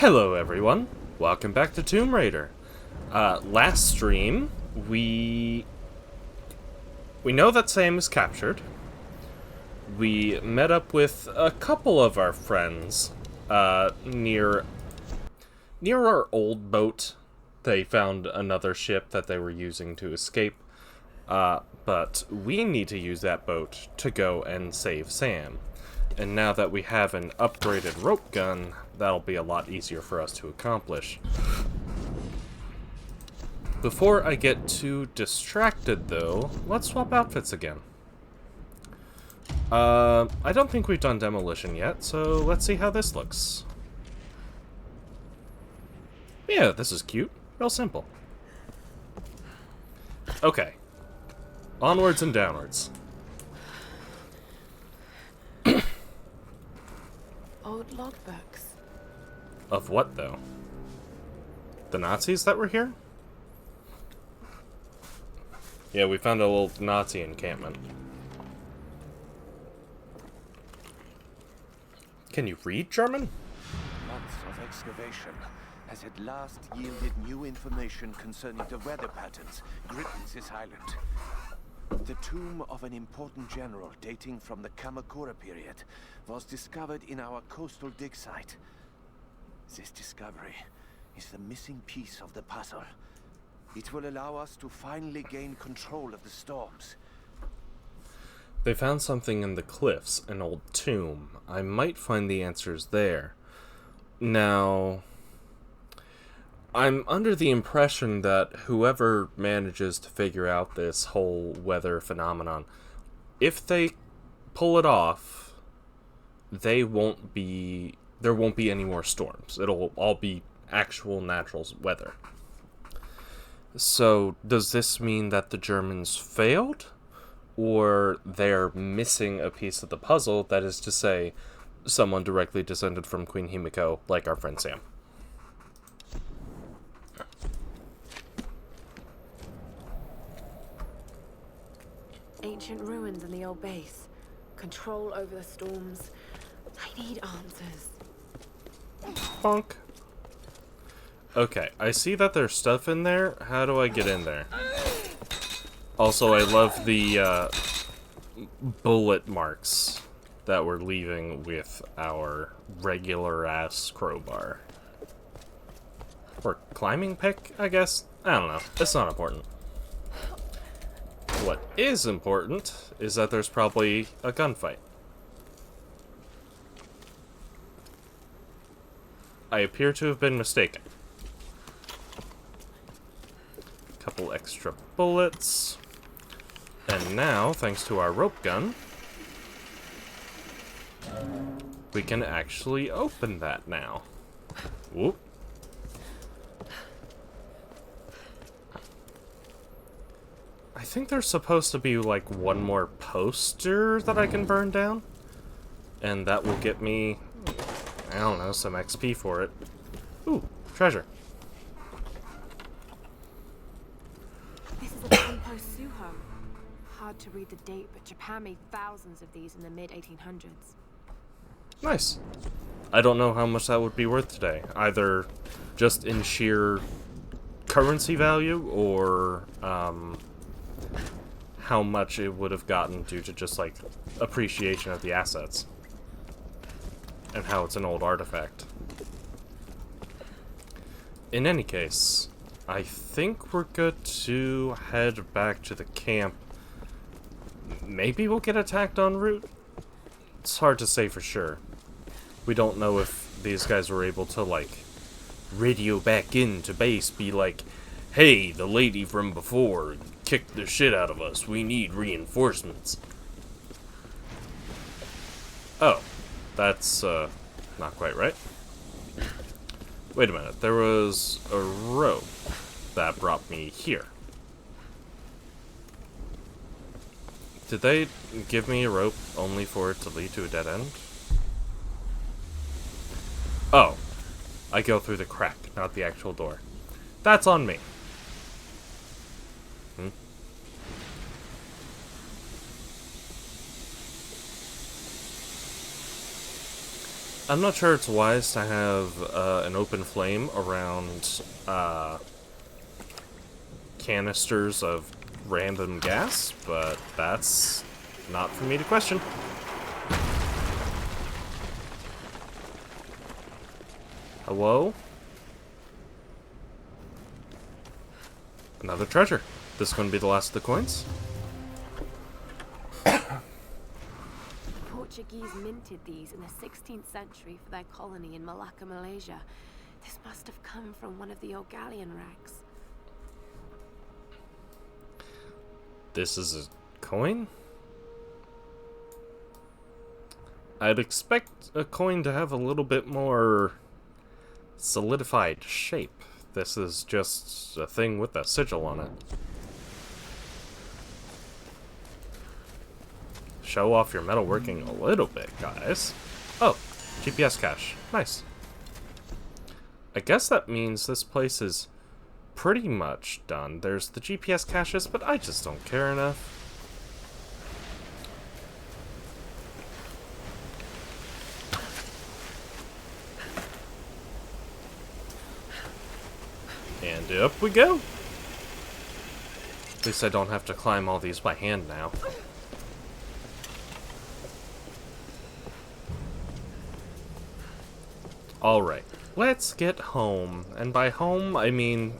Hello everyone, welcome back to Tomb Raider. Last stream, we know that Sam is captured. We met up with a couple of our friends, near our old boat. They found another ship that they were using to escape, but we need to use that boat to go and save Sam. And now that we have an upgraded rope gun, that'll be a lot easier for us to accomplish. Before I get too distracted, though, let's swap outfits again. I don't think we've done demolition yet, so let's see how this looks. Yeah, this is cute. Real simple. Okay. Onwards and downwards. Old logbooks. Of what, though? The Nazis that were here? Yeah, we found a little Nazi encampment. Can you read German? Months of excavation has at last yielded new information concerning the weather patterns gripping this island. The tomb of an important general dating from the Kamakura period was discovered in our coastal dig site. This discovery is the missing piece of the puzzle. It will allow us to finally gain control of the storms. They found something in the cliffs, an old tomb. I might find the answers there. Now, I'm under the impression that whoever manages to figure out this whole weather phenomenon, if they pull it off, there won't be any more storms. It'll all be actual natural weather. So, does this mean that the Germans failed? Or they're missing a piece of the puzzle, that is to say, someone directly descended from Queen Himiko, like our friend Sam? Ancient ruins in the old base. Control over the storms. I need answers. Bonk. Okay, I see that there's stuff in there. How do I get in there? Also, I love the bullet marks that we're leaving with our regular-ass crowbar. Or climbing pick, I guess? I don't know. It's not important. What is important is that there's probably a gunfight. I appear to have been mistaken. Couple extra bullets. And now, thanks to our rope gun, we can actually open that now. Whoop. I think there's supposed to be like one more poster that I can burn down. And that will get me, I don't know, some XP for it. Ooh, treasure. This is a Tempo Suho. Hard to read the date, but Japan made thousands of these in the mid-1800s. Nice. I don't know how much that would be worth today. Either just in sheer currency value, or how much it would have gotten due to just, like, appreciation of the assets. And how it's an old artifact. In any case, I think we're good to head back to the camp. Maybe we'll get attacked en route? It's hard to say for sure. We don't know if these guys were able to, like, radio back into base, be like, hey, the lady from before kicked the shit out of us. We need reinforcements. Oh, that's, not quite right. Wait a minute, there was a rope that brought me here. Did they give me a rope only for it to lead to a dead end? Oh, I go through the crack, not the actual door. That's on me. I'm not sure it's wise to have an open flame around canisters of random gas, but that's not for me to question. Hello? Another treasure. This is going to be the last of the coins? Portuguese minted these in the 16th century for their colony in Malacca, Malaysia. This must have come from one of the old galleon wrecks. This is a coin? I'd expect a coin to have a little bit more solidified shape. This is just a thing with a sigil on it. Show off your metalworking a little bit, guys. Oh, GPS cache. Nice. I guess that means this place is pretty much done. There's the GPS caches, but I just don't care enough. And up we go. At least I don't have to climb all these by hand now. Alright, let's get home. And by home, I mean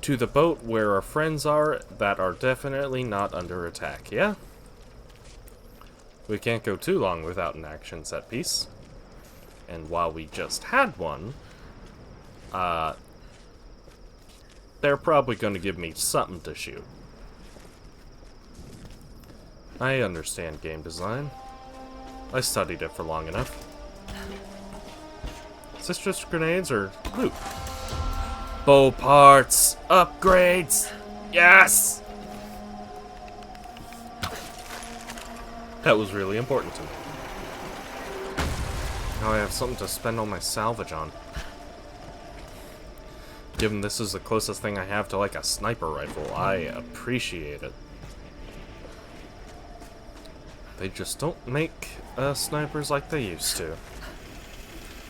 to the boat where our friends are that are definitely not under attack, yeah? We can't go too long without an action set piece. And while we just had one, they're probably going to give me something to shoot. I understand game design. I studied it for long enough. Is this just grenades or loot? Bow parts! Upgrades! Yes! That was really important to me. Now I have something to spend all my salvage on. Given this is the closest thing I have to like a sniper rifle, I appreciate it. They just don't make snipers like they used to.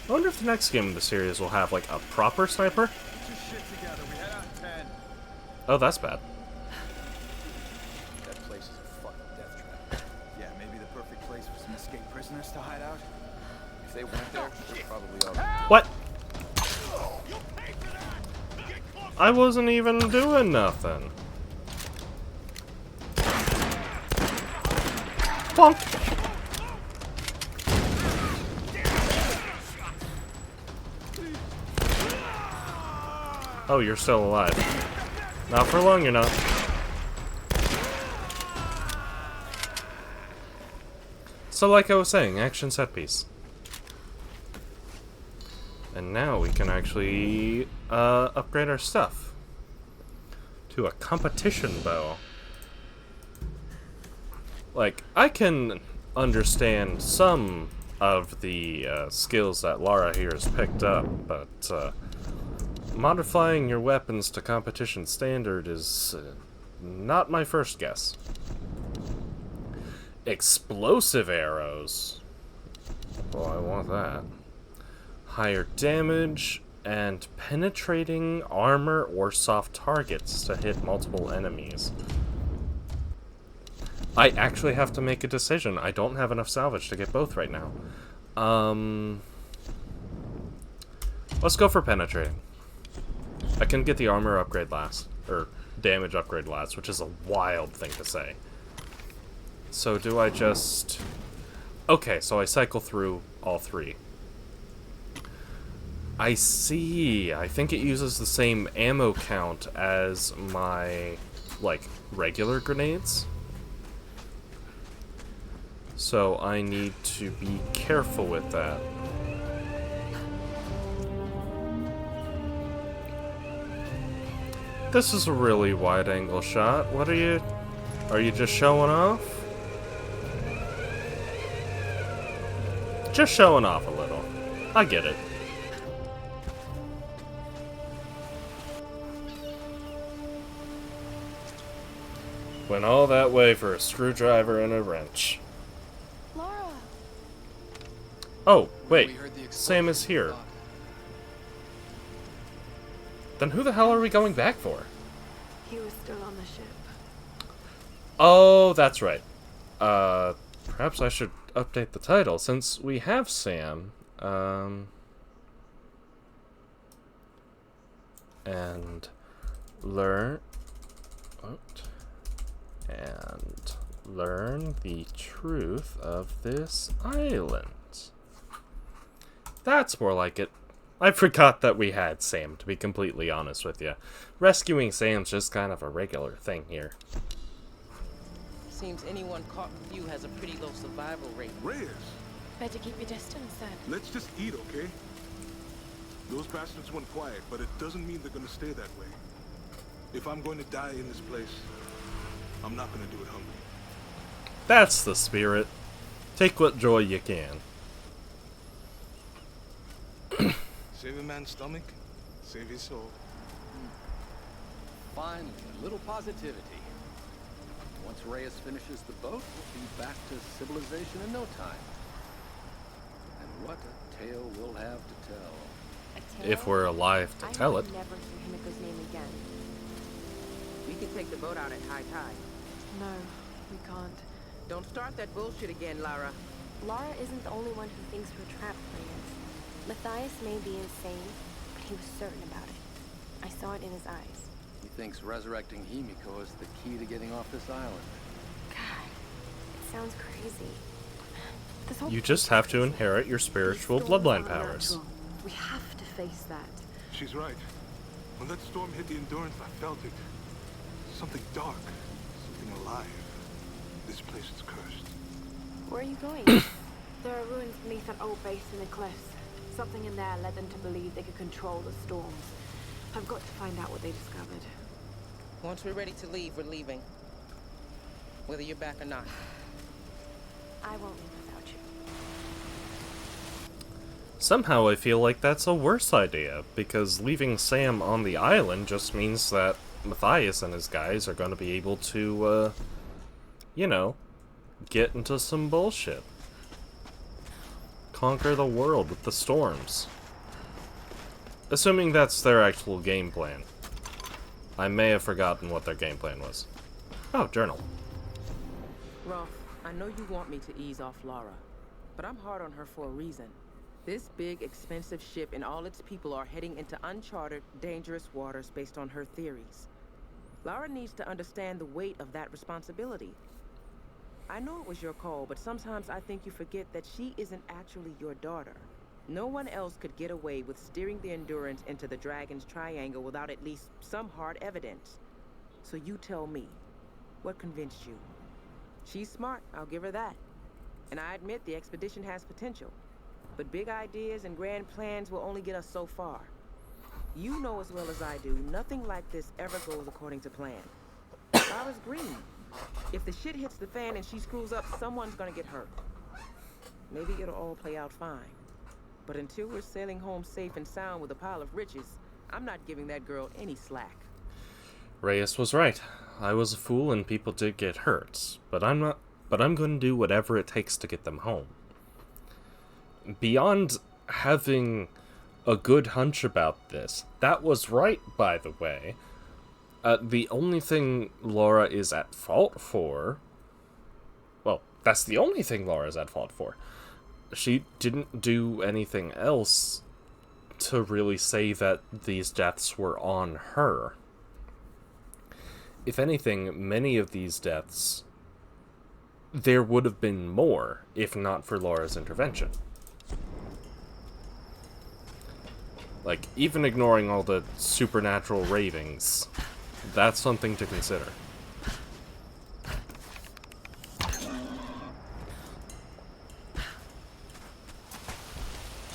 I wonder if the next game in the series will have like a proper sniper. Oh, that's bad. That place is a fucking death trap. Yeah, maybe the perfect place for some escaped prisoners to hide out. If they went there, they're probably all. What? I wasn't even doing nothing. Bonk. Oh, you're still alive. Not for long, you're not. So like I was saying, action set piece. And now we can actually upgrade our stuff to a competition bow. Like, I can understand some of the skills that Lara here has picked up, but modifying your weapons to competition standard is not my first guess. Explosive arrows. Well, I want that. Higher damage and penetrating armor or soft targets to hit multiple enemies. I actually have to make a decision. I don't have enough salvage to get both right now. Let's go for penetrating. I can get the armor upgrade last, or damage upgrade last, which is a wild thing to say. So do I just... Okay, so I cycle through all three. I see. I think it uses the same ammo count as my, like, regular grenades. So I need to be careful with that. This is a really wide-angle shot. What are you just showing off? Just showing off a little. I get it. Went all that way for a screwdriver and a wrench. Lara! Oh, When we wait. heard the Sam explosion, is we here. thought, Then who the hell are we going back for? He was still on the ship. Oh, that's right. Perhaps I should update the title, since we have Sam, and learn... What? And learn the truth of this island. That's more like it. I forgot that we had Sam, to be completely honest with you. Rescuing Sam's just kind of a regular thing here. Seems anyone caught with you has a pretty low survival rate. Reyes, Better keep your distance then. let's just eat, okay? Those bastards went quiet, but it doesn't mean they're gonna stay that way. If I'm going to die in this place, I'm not gonna do it hungry. That's the spirit. Take what joy you can. Save a man's stomach, save his soul. finally, a little positivity. Once Reyes finishes the boat, we'll be back to civilization in no time. And what a tale we'll have to tell. A tale? If we're alive to tell it. I never hear Himiko's name again. We can take the boat out at high tide. No, we can't. Don't start that bullshit again, Lara. Lara isn't the only one who thinks we're trapped, Reyes. Matthias may be insane, but he was certain about it. I saw it in his eyes. He thinks resurrecting Himiko is the key to getting off this island. God, it sounds crazy. This whole You just have to inherit your spiritual bloodline powers. We have to face that. She's right. When that storm hit the Endurance, I felt it. Something dark, something alive. This place is cursed. Where are you going? There are ruins beneath an old base in the cliffs. Something in there led them to believe they could control the storms. I've got to find out what they discovered. Once we're ready to leave, we're leaving. Whether you're back or not. I won't leave without you. Somehow I feel like that's a worse idea, because leaving Sam on the island just means that Matthias and his guys are going to be able to, you know, get into some bullshit. Conquer the world with the storms. Assuming that's their actual game plan. I may have forgotten what their game plan was. Oh, journal. Rolf, I know you want me to ease off Lara, but I'm hard on her for a reason. This big, expensive ship and all its people are heading into uncharted, dangerous waters based on her theories. Lara needs to understand the weight of that responsibility. I know it was your call, but sometimes I think you forget that she isn't actually your daughter. No one else could get away with steering the Endurance into the Dragon's Triangle without at least some hard evidence. So you tell me, what convinced you? She's smart, I'll give her that. And I admit the expedition has potential. But big ideas and grand plans will only get us so far. You know as well as I do, nothing like this ever goes according to plan. Lara's green. If the shit hits the fan and she screws up, someone's gonna get hurt. Maybe it'll all play out fine. But until we're sailing home safe and sound with a pile of riches, I'm not giving that girl any slack. Reyes was right. I was a fool and people did get hurt, but I'm not. But I'm going to do whatever it takes to get them home. Beyond having a good hunch about this, that was right, by the way. The only thing Laura is at fault for... Well, that's the only thing Laura's at fault for. She didn't do anything else to really say that these deaths were on her. If anything, many of these deaths, there would have been more if not for Laura's intervention. Like, even ignoring all the supernatural ravings, that's something to consider.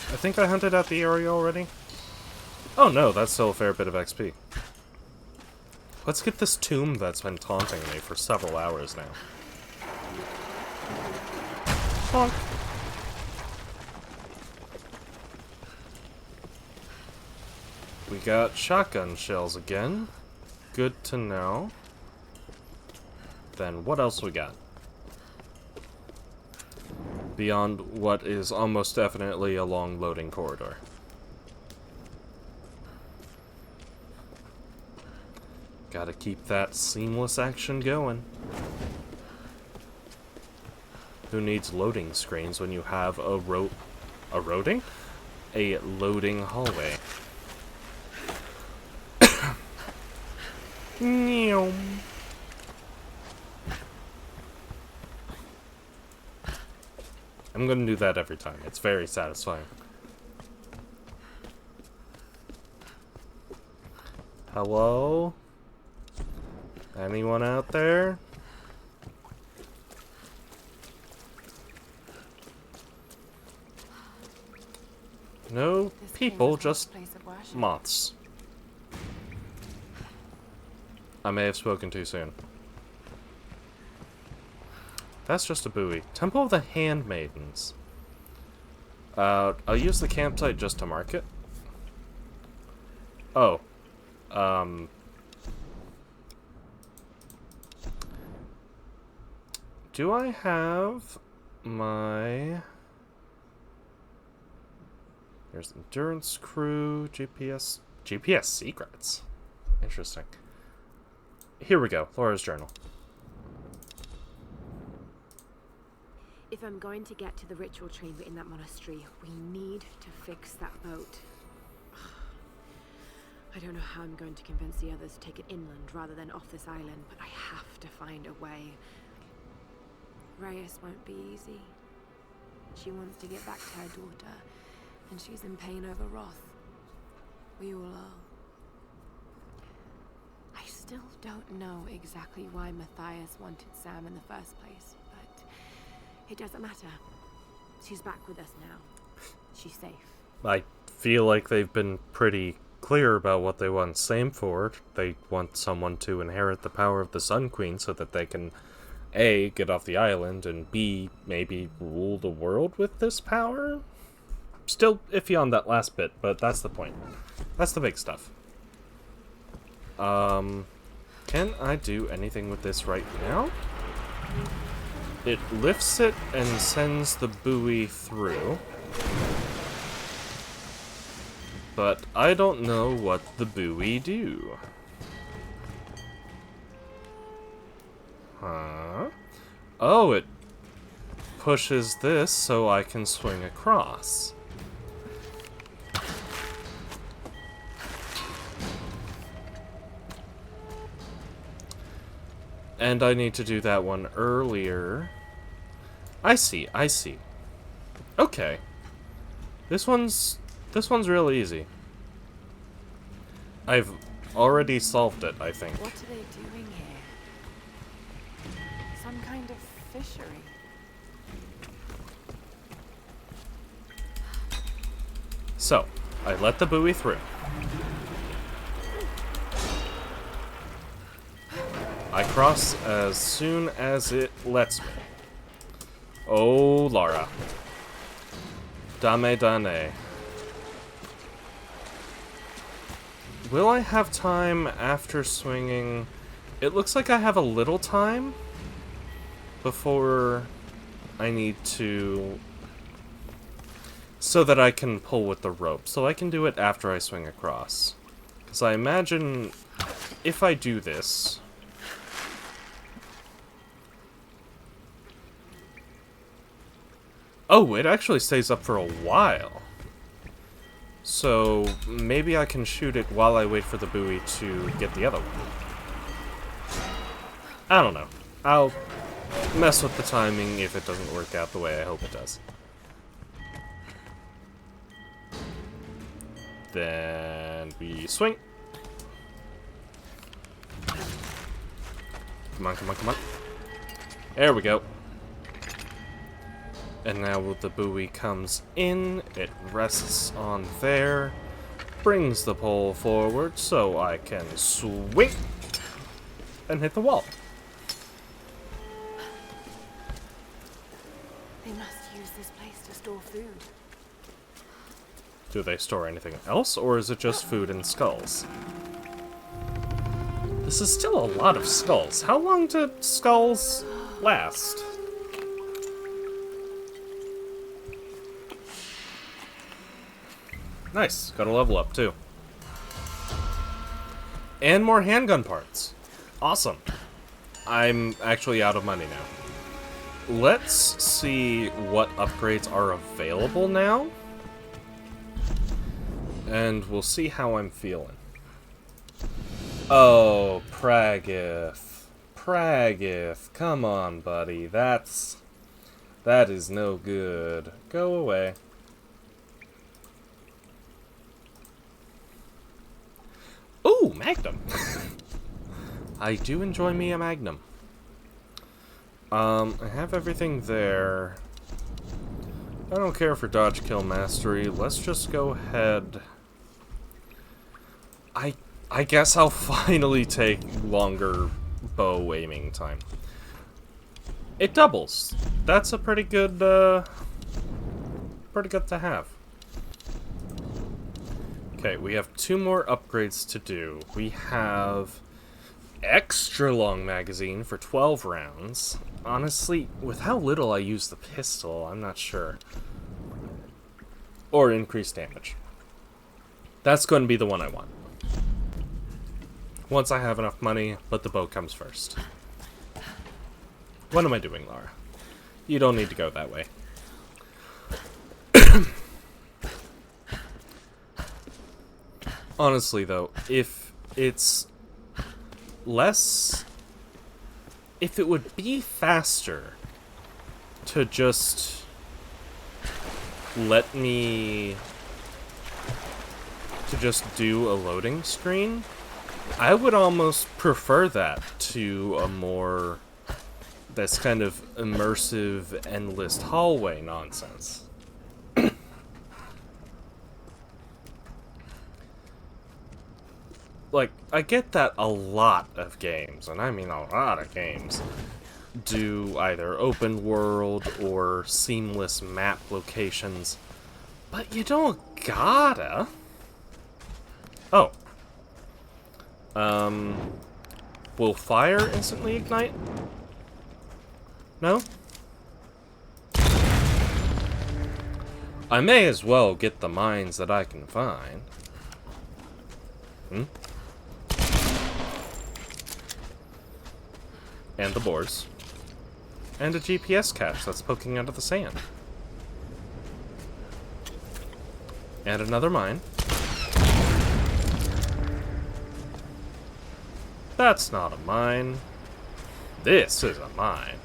I think I hunted out the area already. Oh no, that's still a fair bit of XP. Let's get this tomb that's been taunting me for several hours now. Bonk. We got shotgun shells again. Good to know. Then what else we got? beyond what is almost definitely a long loading corridor. Gotta keep that seamless action going. Who needs loading screens when you have a loading hallway? Meow. I'm gonna do that every time. It's very satisfying. Hello? Anyone out there? No This people, cave is just a place of worship. moths. I may have spoken too soon. That's just a buoy. Temple of the Handmaidens. I'll use the campsite just to mark it. Oh. Do I have my... There's endurance crew, GPS secrets. Interesting. Here we go. Laura's journal. If I'm going to get to the ritual chamber in that monastery, we need to fix that boat. I don't know how I'm going to convince the others to take it inland rather than off this island, but I have to find a way. Reyes won't be easy. She wants to get back to her daughter, and she's in pain over Roth. We all are. I still don't know exactly why Matthias wanted Sam in the first place, but it doesn't matter. She's back with us now. She's safe. I feel like they've been pretty clear about what they want Sam for. They want someone to inherit the power of the Sun Queen so that they can A, get off the island, and B, maybe rule the world with this power? Still iffy on that last bit, but that's the point. That's the big stuff. Can I do anything with this right now? It lifts it and sends the buoy through. But I don't know what the buoy do. Huh? Oh, it pushes this so I can swing across. And I need to do that one earlier. I see, I see. Okay. This one's real easy. I've already solved it, I think. What are they doing here? Some kind of fishery. So, I let the buoy through. I cross as soon as it lets me. Oh, Lara. Dame Dane. Will I have time after swinging? It looks like I have a little time before I need to... so that I can pull with the rope. So I can do it after I swing across. Because I imagine if I do this... Oh, it actually stays up for a while. So maybe I can shoot it while I wait for the buoy to get the other one. I don't know. I'll mess with the timing if it doesn't work out the way I hope it does. Then we swing. Come on, come on, come on. There we go. And now the buoy comes in, it rests on there, brings the pole forward so I can swing and hit the wall. They must use this place to store food. Do they store anything else, or is it just food and skulls? This is still a lot of skulls. How long do skulls last? Nice. Got a level up, too. And more handgun parts. Awesome. I'm actually out of money now. Let's see what upgrades are available now. And we'll see how I'm feeling. Oh, Pragueth. Pragueth. Come on, buddy. That is no good. Go away. Ooh, Magnum. I do enjoy me a Magnum. I have everything there. I don't care for dodge kill mastery. Let's just go ahead. I guess I'll finally take longer bow aiming time. It doubles. That's a pretty good to have. Okay, we have 2 more upgrades to do. We have extra long magazine for 12 rounds. Honestly, with how little I use the pistol, I'm not sure. Or increased damage. That's going to be the one I want. Once I have enough money, but the bow comes first. What am I doing, Lara? You don't need to go that way. Honestly, though, if it's less... If it would be faster to just let me... to just do a loading screen, I would almost prefer that to a more... this kind of immersive, endless hallway nonsense. Like, I get that a lot of games, and I mean a lot of games, do either open world or seamless map locations, but you don't gotta. Oh. Will fire instantly ignite? No? I may as well get the mines that I can find. And the boars. And a GPS cache that's poking out of the sand. And another mine. That's not a mine. This is a mine.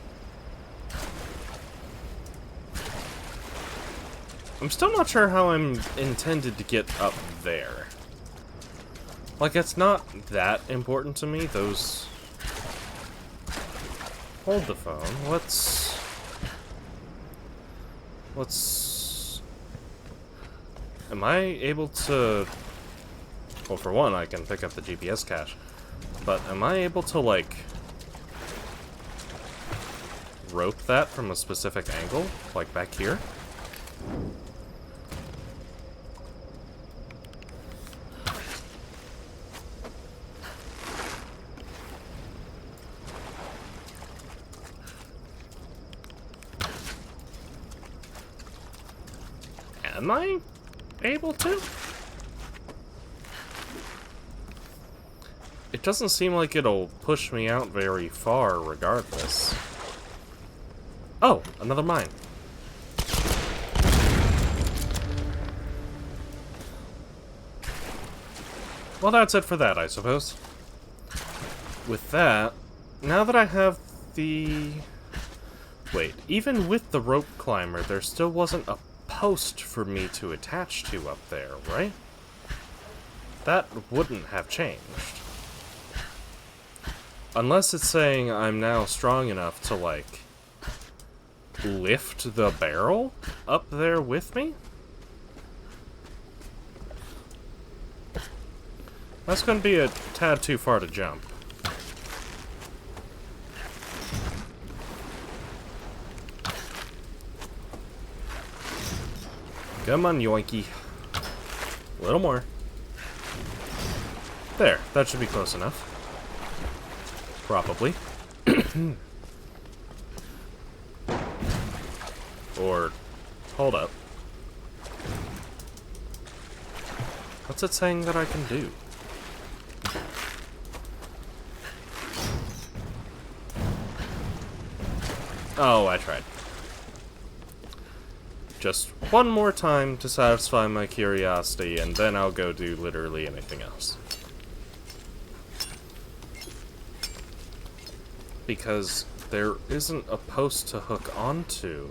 I'm still not sure how I'm intended to get up there. Like, it's not that important to me, those... Hold the phone. Let's... Am I able to... Well, for one, I can pick up the GPS cache. But am I able to, like... rope that from a specific angle? Like, back here? Am I able to? It doesn't seem like it'll push me out very far regardless. Oh, another mine. Well, that's it for that, I suppose. With that, now that I have the... Wait, even with the rope climber, there still wasn't a post for me to attach to up there, right? That wouldn't have changed. Unless it's saying I'm now strong enough to, like, lift the barrel up there with me? That's going to be a tad too far to jump. Come on, yoinky. A little more. There, that should be close enough. Probably. Or, hold up. What's it saying that I can do? Oh, I tried. Just one more time to satisfy my curiosity, and then I'll go do literally anything else. Because there isn't a post to hook onto.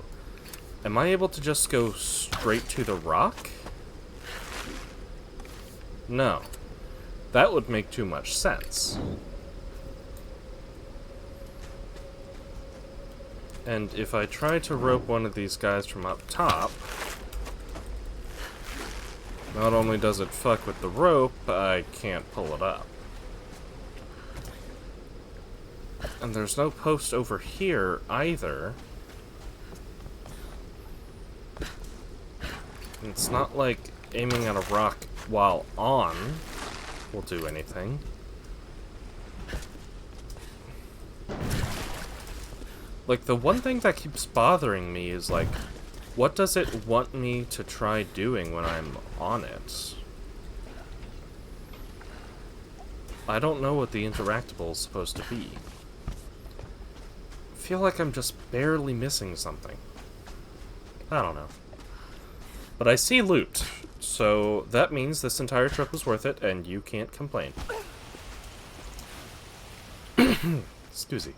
Am I able to just go straight to the rock? No. That would make too much sense. And if I try to rope one of these guys from up top, not only does it fuck with the rope, I can't pull it up. And there's no post over here either. And it's not like aiming at a rock while on will do anything. Like, the one thing that keeps bothering me is, like, what does it want me to try doing when I'm on it? I don't know what the interactable is supposed to be. I feel like I'm just barely missing something. I don't know. But I see loot, so that means this entire trip was worth it, and you can't complain. Excuse me.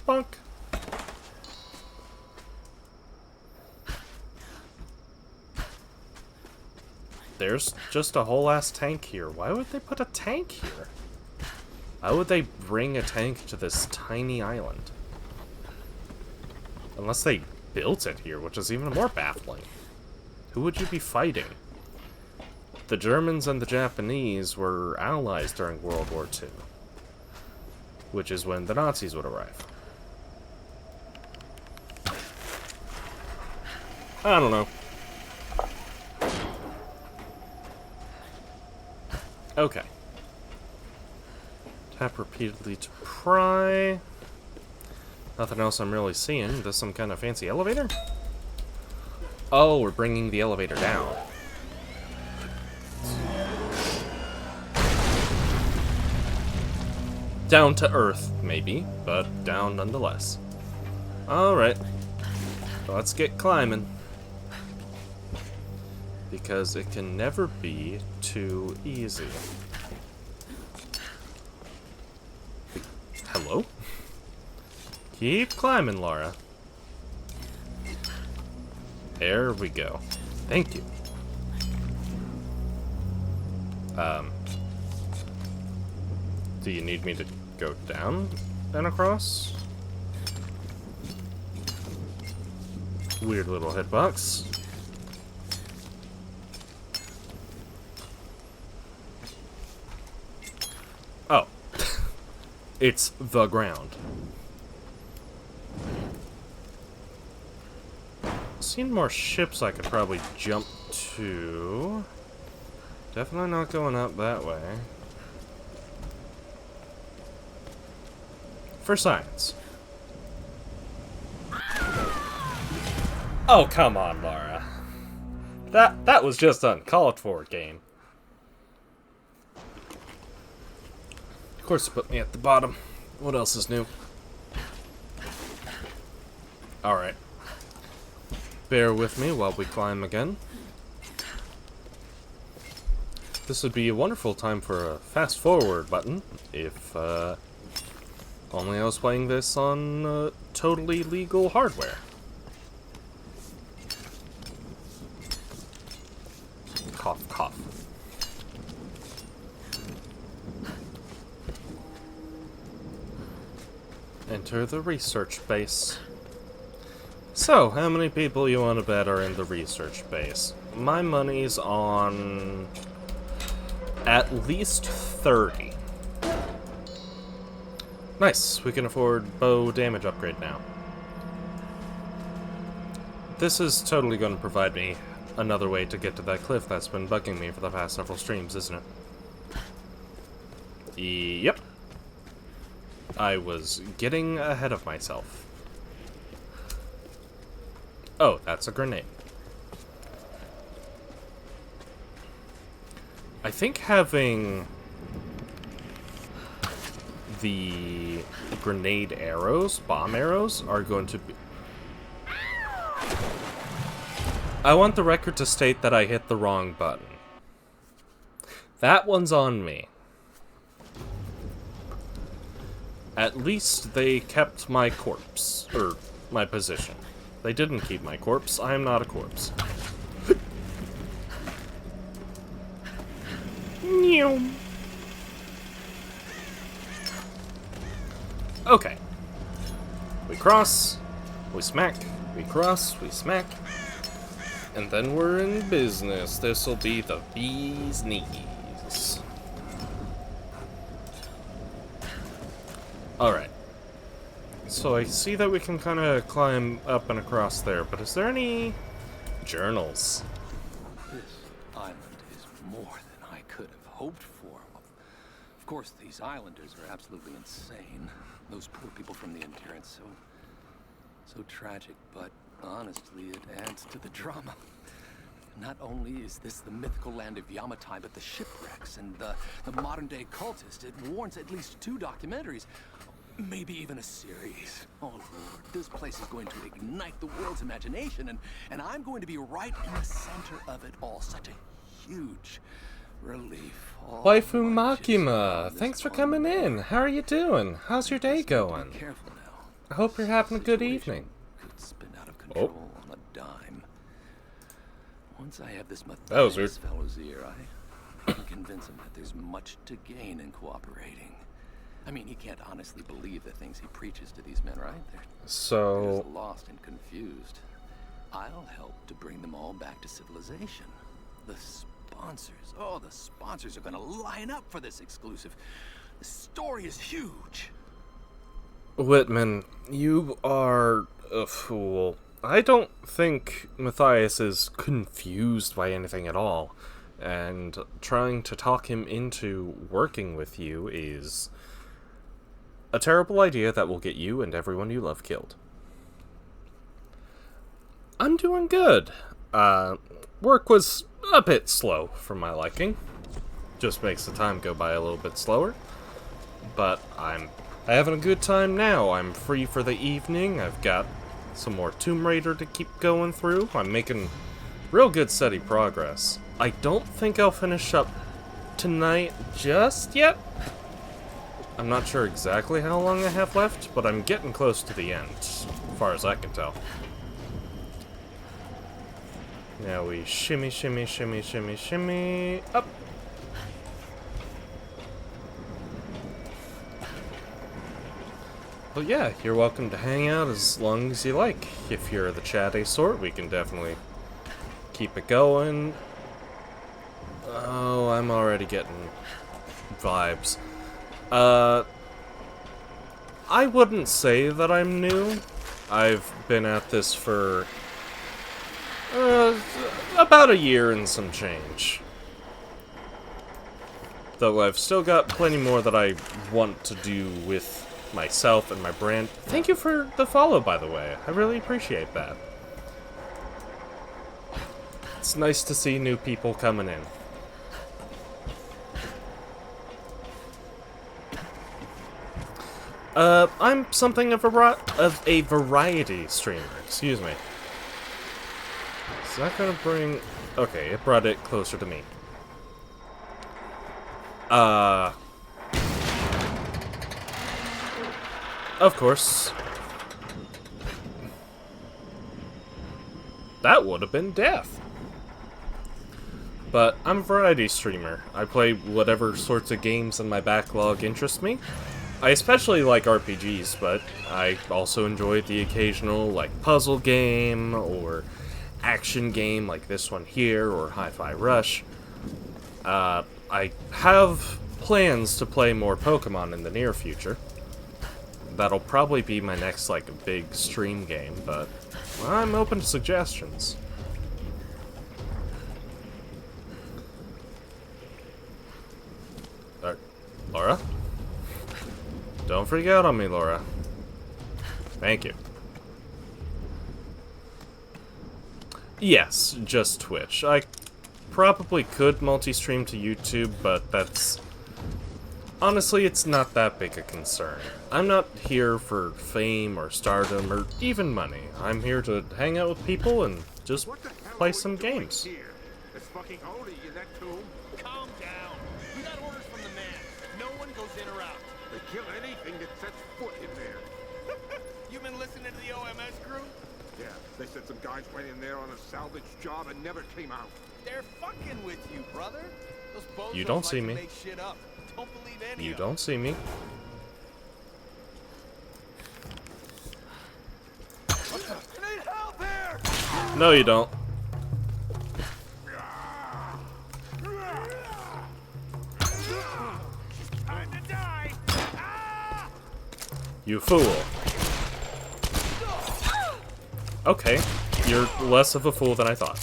Bonk. There's just a whole ass tank here. Why would they put a tank here? Why would they bring a tank to this tiny island? Unless they built it here, which is even more baffling. Who would you be fighting? The Germans and the Japanese were allies during World War II, which is when the Nazis would arrive. I don't know. Okay. Tap repeatedly to pry. Nothing else I'm really seeing. There's some kind of fancy elevator? Oh, we're bringing the elevator down. Down to Earth, maybe, but down nonetheless. Alright. Let's get climbing. Because it can never be too easy. Hello? Keep climbing, Laura. There we go. Thank you. Do you need me to go down and across? Weird little hitbox. Oh. It's the ground. Seen more ships I could probably jump to. Definitely not going up that way. For science. Oh, come on, Laura. That was just uncalled for, game. Of course, it put me at the bottom. What else is new? Alright. Bear with me while we climb again. This would be a wonderful time for a fast forward button, if only I was playing this on totally legal hardware. Cough, cough. Enter the research base. So, how many people you want to bet are in the research base? My money's on at least 30. Nice, we can afford bow damage upgrade now. This is totally going to provide me another way to get to that cliff that's been bugging me for the past several streams, isn't it? Yep. I was getting ahead of myself. Oh, that's a grenade. I think having the grenade arrows, bomb arrows, are going to be... I want the record to state that I hit the wrong button. That one's on me. At least they kept my corpse, or my position. They didn't keep my corpse. I am not a corpse. Okay. We cross, we smack, we cross, we smack, and then we're in business. This'll be the bee's knees. Alright. So I see that we can kind of climb up and across there, but is there any journals? This island is more than I could have hoped for. Of course, these islanders are absolutely insane. Those poor people from the Endurance, so tragic, but honestly, it adds to the drama. Not only is this the mythical land of Yamatai, but the shipwrecks and the modern-day cultist. It warrants at least 2 documentaries, maybe even a series. Oh, Lord, this place is going to ignite the world's imagination, and I'm going to be right in the center of it all. Such a huge relief. Waifu Makima, thanks for coming in. How are you doing? How's your day going? Careful now. I hope you're having a good evening. Could spin out of control on a dime. Once I have this That was weird. Matthias fellow's ear, I can convince him that there's much to gain in cooperating. I mean, he can't honestly believe the things he preaches to these men, right? They're So, just lost and confused. I'll help to bring them all back to civilization. The sponsors, the sponsors are gonna line up for this exclusive. The story is huge. Whitman, you are a fool. I don't think Matthias is confused by anything at all, and trying to talk him into working with you is a terrible idea that will get you and everyone you love killed. I'm doing good. Work was a bit slow for my liking. Just makes the time go by a little bit slower. But I'm having a good time now. I'm free for the evening. I've got some more Tomb Raider to keep going through. I'm making real good steady progress. I don't think I'll finish up tonight just yet. I'm not sure exactly how long I have left, but I'm getting close to the end, as far as I can tell. Now we shimmy, shimmy, shimmy, shimmy, shimmy, up. Well, yeah, you're welcome to hang out as long as you like. If you're the chatty sort, we can definitely keep it going. Oh, I'm already getting vibes. I wouldn't say that I'm new. I've been at this for about a year and some change. Though I've still got plenty more that I want to do with myself and my brand. Thank you for the follow, by the way. I really appreciate that. It's nice to see new people coming in. I'm something of a variety streamer, excuse me. Is that gonna bring... Okay, it brought it closer to me. Of course. That would have been death. But I'm a variety streamer. I play whatever sorts of games in my backlog interest me. I especially like RPGs, but I also enjoy the occasional, like, puzzle game, or action game like this one here, or Hi-Fi Rush. I have plans to play more Pokemon in the near future. That'll probably be my next, like, big stream game, but I'm open to suggestions. Laura? Don't freak out on me, Laura. Thank you. Yes, just Twitch. probably could multi-stream to YouTube, but that's... Honestly, it's not that big a concern. I'm not here for fame or stardom or even money. I'm here to hang out with people and just play some games. It's fucking Odie in that tomb. Calm down. We got orders from the man. No one goes in or out. They kill anything that sets foot in there. You been listening to the OMS crew? Yeah, they said some guys went in there on a salvage job and never came out. They're fucking with you, brother. Those bozos You don't like see to me. make shit up. Don't believe any You of them. don't see me. I need help here! No, you don't. Time to die! You fool. Okay, you're less of a fool than I thought.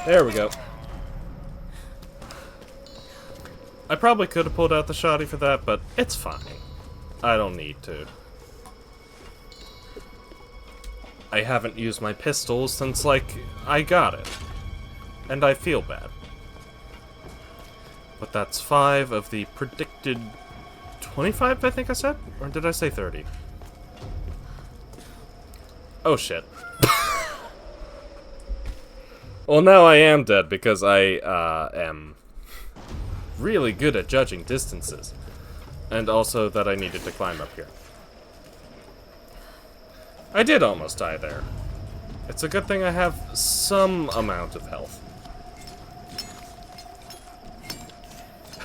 There we go. I probably could have pulled out the shotty for that, but it's fine. I don't need to. I haven't used my pistols since, like, I got it. And I feel bad. But that's 5 of the predicted 25, I think I said? Or did I say 30? Oh, shit. Well, now I am dead because I, am really good at judging distances. And also that I needed to climb up here. I did almost die there. It's a good thing I have some amount of health.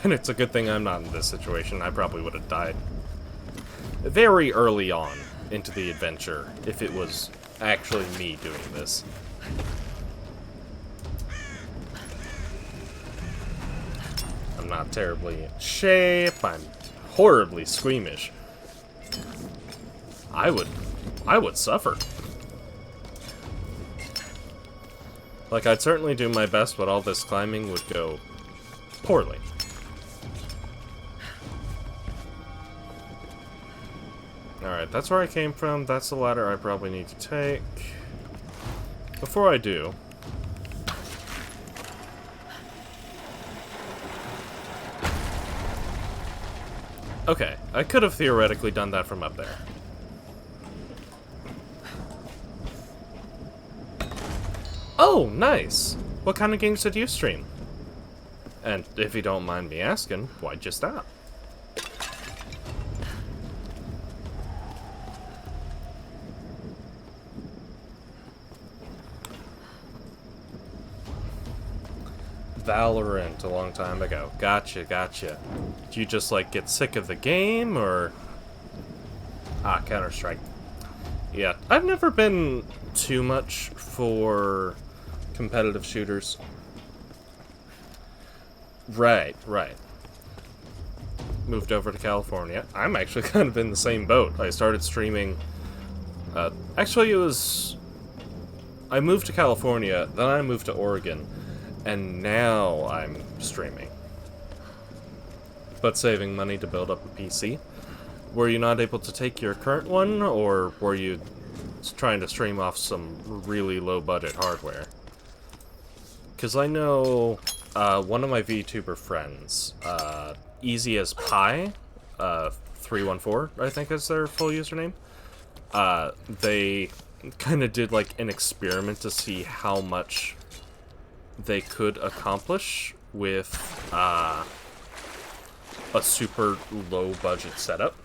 And it's a good thing I'm not in this situation. I probably would have died very early on into the adventure if it was actually me doing this. I'm not terribly in shape. I'm horribly squeamish. I would suffer. Like, I'd certainly do my best, but all this climbing would go poorly. Alright, that's where I came from. That's the ladder I probably need to take. Before I do... Okay, I could have theoretically done that from up there. Oh, nice! What kind of games did you stream? And if you don't mind me asking, why'd you stop? Valorant a long time ago. Gotcha, gotcha. Do you just, like, get sick of the game, or... Ah, Counter-Strike. Yeah, I've never been too much for competitive shooters. Right, right. Moved over to California. I'm actually kind of in the same boat. I started streaming... actually, it was... I moved to California, then I moved to Oregon, and now I'm streaming. But saving money to build up a PC. Were you not able to take your current one, or were you trying to stream off some really low-budget hardware? Because I know one of my VTuber friends, Easy as Pie, 314, I think is their full username. They kind of did like an experiment to see how much they could accomplish with a super low-budget setup.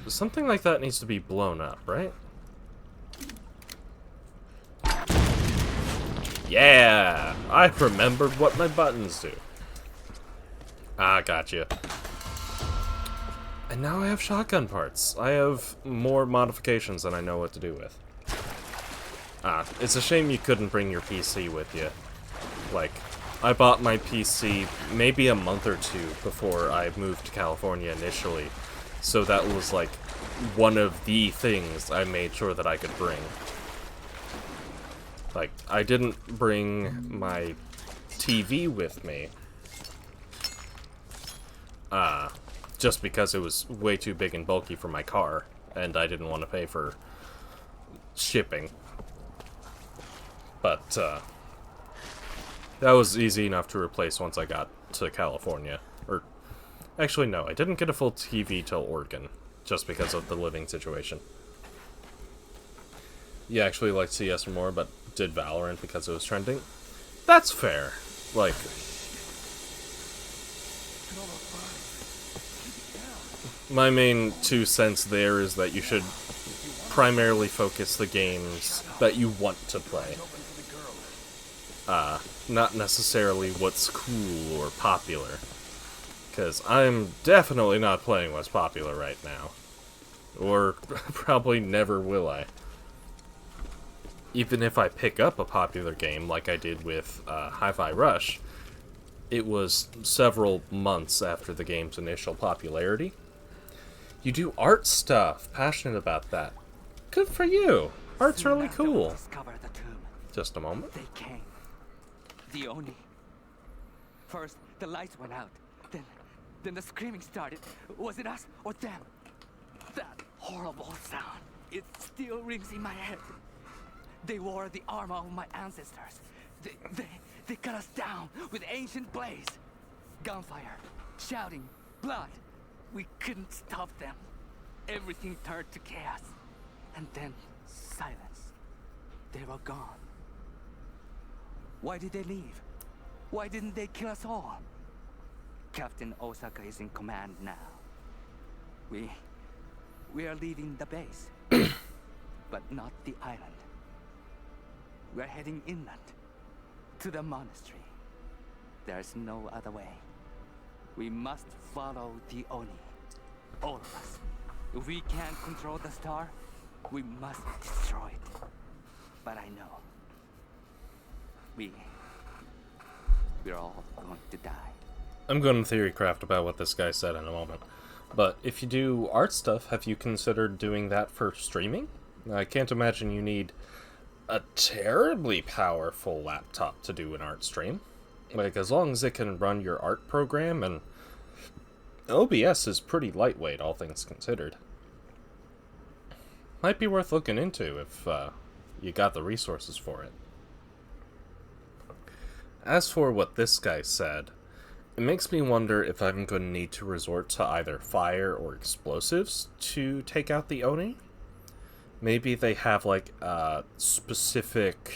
Something like that needs to be blown up, right? Yeah! I remembered what my buttons do. Ah, gotcha. And now I have shotgun parts. I have more modifications than I know what to do with. Ah, it's a shame you couldn't bring your PC with you. Like, I bought my PC maybe a month or two before I moved to California initially. So that was like one of the things I made sure that I could bring. Like, I didn't bring my TV with me. Just because it was way too big and bulky for my car, and I didn't want to pay for shipping. But, that was easy enough to replace once I got to California. Or, actually, no, I didn't get a full TV till Oregon, just because of the living situation. You actually liked CS more, but did Valorant because it was trending? That's fair. Like, my main 2 cents there is that you should primarily focus the games that you want to play. Not necessarily what's cool or popular. Because I'm definitely not playing what's popular right now. Or probably never will I. Even if I pick up a popular game like I did with Hi-Fi Rush, it was several months after the game's initial popularity. You do art stuff, passionate about that. Good for you. Art's really cool. Discover the tomb. Just a moment. They came. The Oni. First, the lights went out. Then the screaming started. Was it us or them? That horrible sound. It still rings in my head. They wore the armor of my ancestors. They cut us down with ancient blades. Gunfire, shouting, blood. We couldn't stop them. Everything turned to chaos. And then silence. They were gone. Why did they leave? Why didn't they kill us all? Captain Osaka is in command now. We are leaving the base. But not the island. We're heading inland. To the monastery. There's no other way. We must follow the Oni. All of us. If we can't control the star, we must destroy it. But I know. We're all going to die. I'm going to theorycraft about what this guy said in a moment. But if you do art stuff, have you considered doing that for streaming? I can't imagine you need a terribly powerful laptop to do an art stream. Like, as long as it can run your art program, and OBS is pretty lightweight, all things considered. Might be worth looking into if you got the resources for it. As for what this guy said, it makes me wonder if I'm going to need to resort to either fire or explosives to take out the Oni. Maybe they have, like, a specific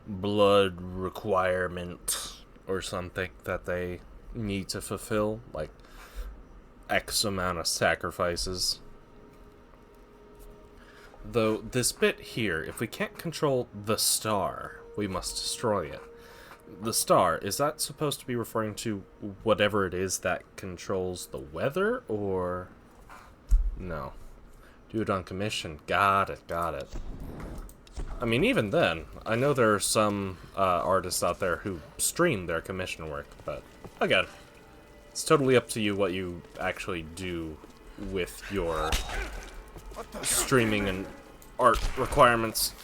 blood requirement or something that they need to fulfill, like X amount of sacrifices. Though, this bit here, if we can't control the star, we must destroy it. The star, is that supposed to be referring to whatever it is that controls the weather, or... No. Do it on commission. Got it. I mean, even then, I know there are some artists out there who stream their commission work, but again, it's totally up to you what you actually do with your streaming and art requirements.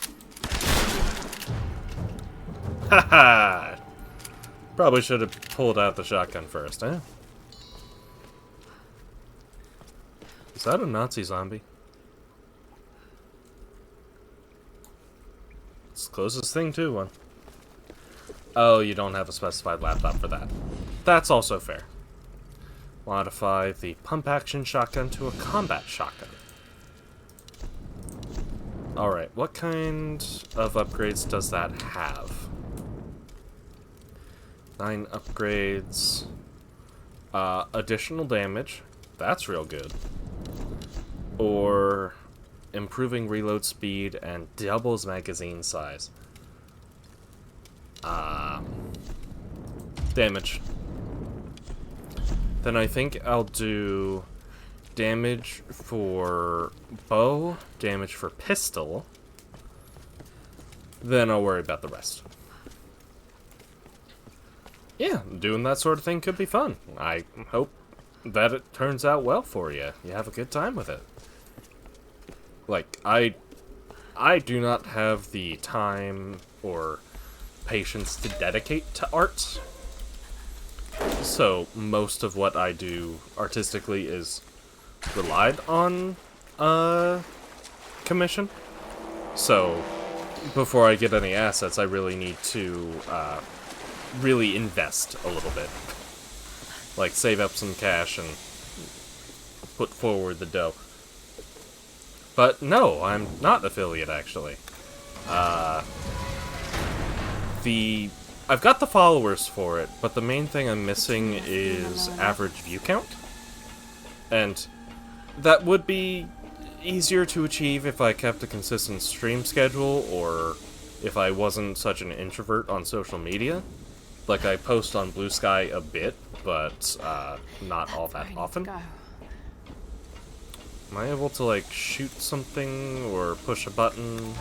Haha! Probably should have pulled out the shotgun first, eh? Is that a Nazi zombie? It's the closest thing to one. Oh, you don't have a specified laptop for that. That's also fair. Modify the pump-action shotgun to a combat shotgun. Alright, what kind of upgrades does that have? 9 upgrades. Additional damage. That's real good. Or improving reload speed and doubles magazine size. Damage. Then I think I'll do damage for bow, damage for pistol. Then I'll worry about the rest. Yeah, doing that sort of thing could be fun. I hope that it turns out well for you. You have a good time with it. Like, I do not have the time or patience to dedicate to art. So, most of what I do artistically is relied on commission. So, before I get any assets, I really need to really invest a little bit. Like, save up some cash and put forward the dough. But no, I'm not affiliate, actually. I've got the followers for it, but the main thing I'm missing is average view count. And that would be easier to achieve if I kept a consistent stream schedule, or if I wasn't such an introvert on social media. Like, I post on Blue Sky a bit, but not all that often. Am I able to, like, shoot something or push a button?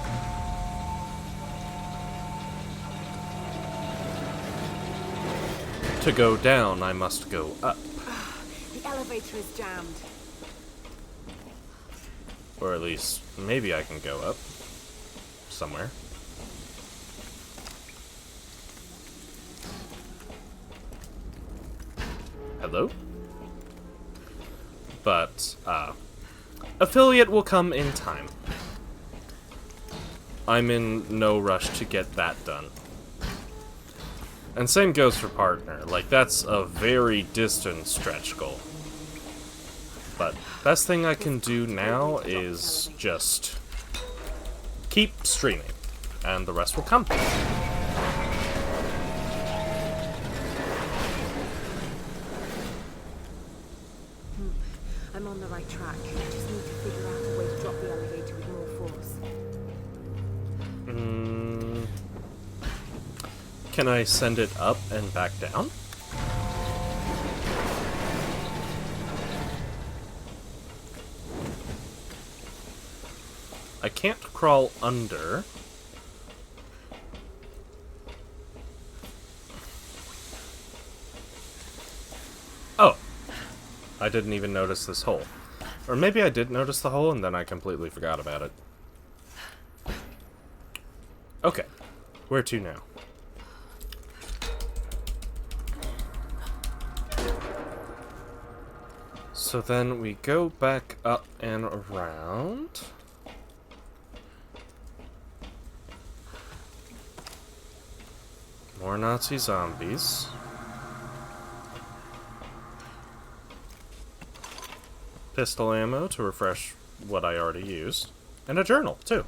To go down, I must go up. The elevator is jammed. Or at least, maybe I can go up. Somewhere. Hello? But, affiliate will come in time. I'm in no rush to get that done. And same goes for partner. Like, that's a very distant stretch goal. But best thing I can do now is just keep streaming, and the rest will come. I'm on the right track. I just need to figure out a way to drop the elevator with more force. Can I send it up and back down? I can't crawl under. Oh! I didn't even notice this hole. Or maybe I did notice the hole and then I completely forgot about it. Okay. Where to now? So then we go back up and around. More Nazi zombies. Pistol ammo to refresh what I already used. And a journal, too.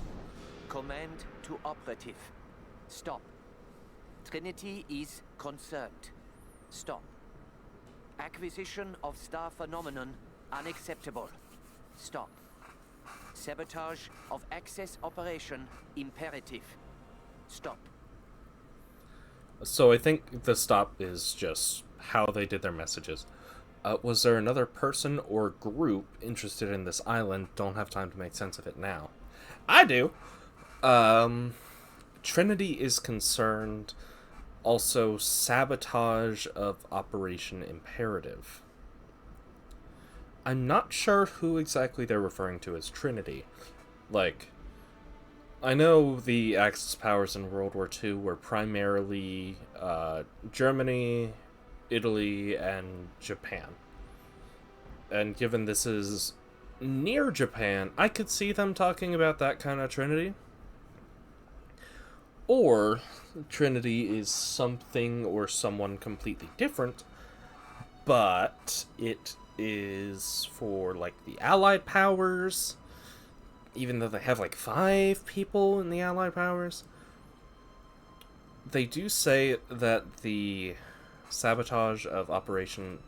Command to operative. Stop. Trinity is concerned. Stop. Acquisition of star phenomenon unacceptable. Stop. Sabotage of access operation imperative. Stop. So I think the stop is just how they did their messages. Was there another person or group interested in this island? Don't have time to make sense of it now. I do! Trinity is concerned. Also, sabotage of Operation Imperative. I'm not sure who exactly they're referring to as Trinity. Like, I know the Axis powers in World War II were primarily Germany, Italy, and Japan. And given this is near Japan, I could see them talking about that kind of Trinity. Or Trinity is something or someone completely different, but it is for, like, the Allied powers, even though they have, like, 5 people in the Allied powers. They do say that the sabotage of Operation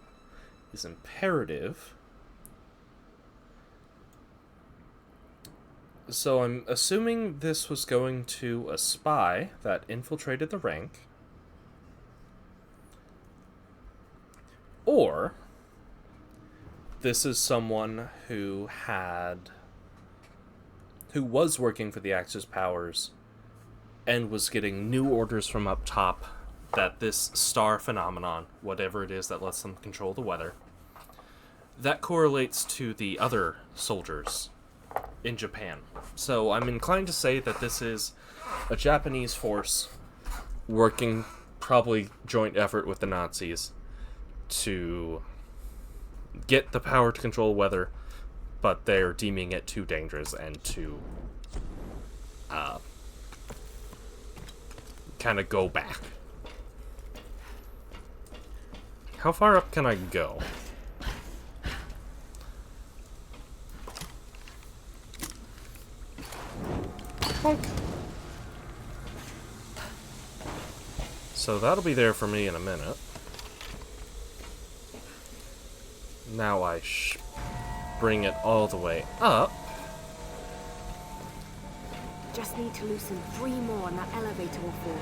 is imperative. So I'm assuming this was going to a spy that infiltrated the rank. Or this is someone who was working for the Axis powers and was getting new orders from up top that this star phenomenon, whatever it is that lets them control the weather, that correlates to the other soldiers in Japan. So I'm inclined to say that this is a Japanese force working, probably joint effort with the Nazis, to get the power to control weather, but they're deeming it too dangerous and too kind of go back. How far up can I go? Okay. So that'll be there for me in a minute. Now I bring it all the way up. Just need to loosen 3 more and that elevator will fall.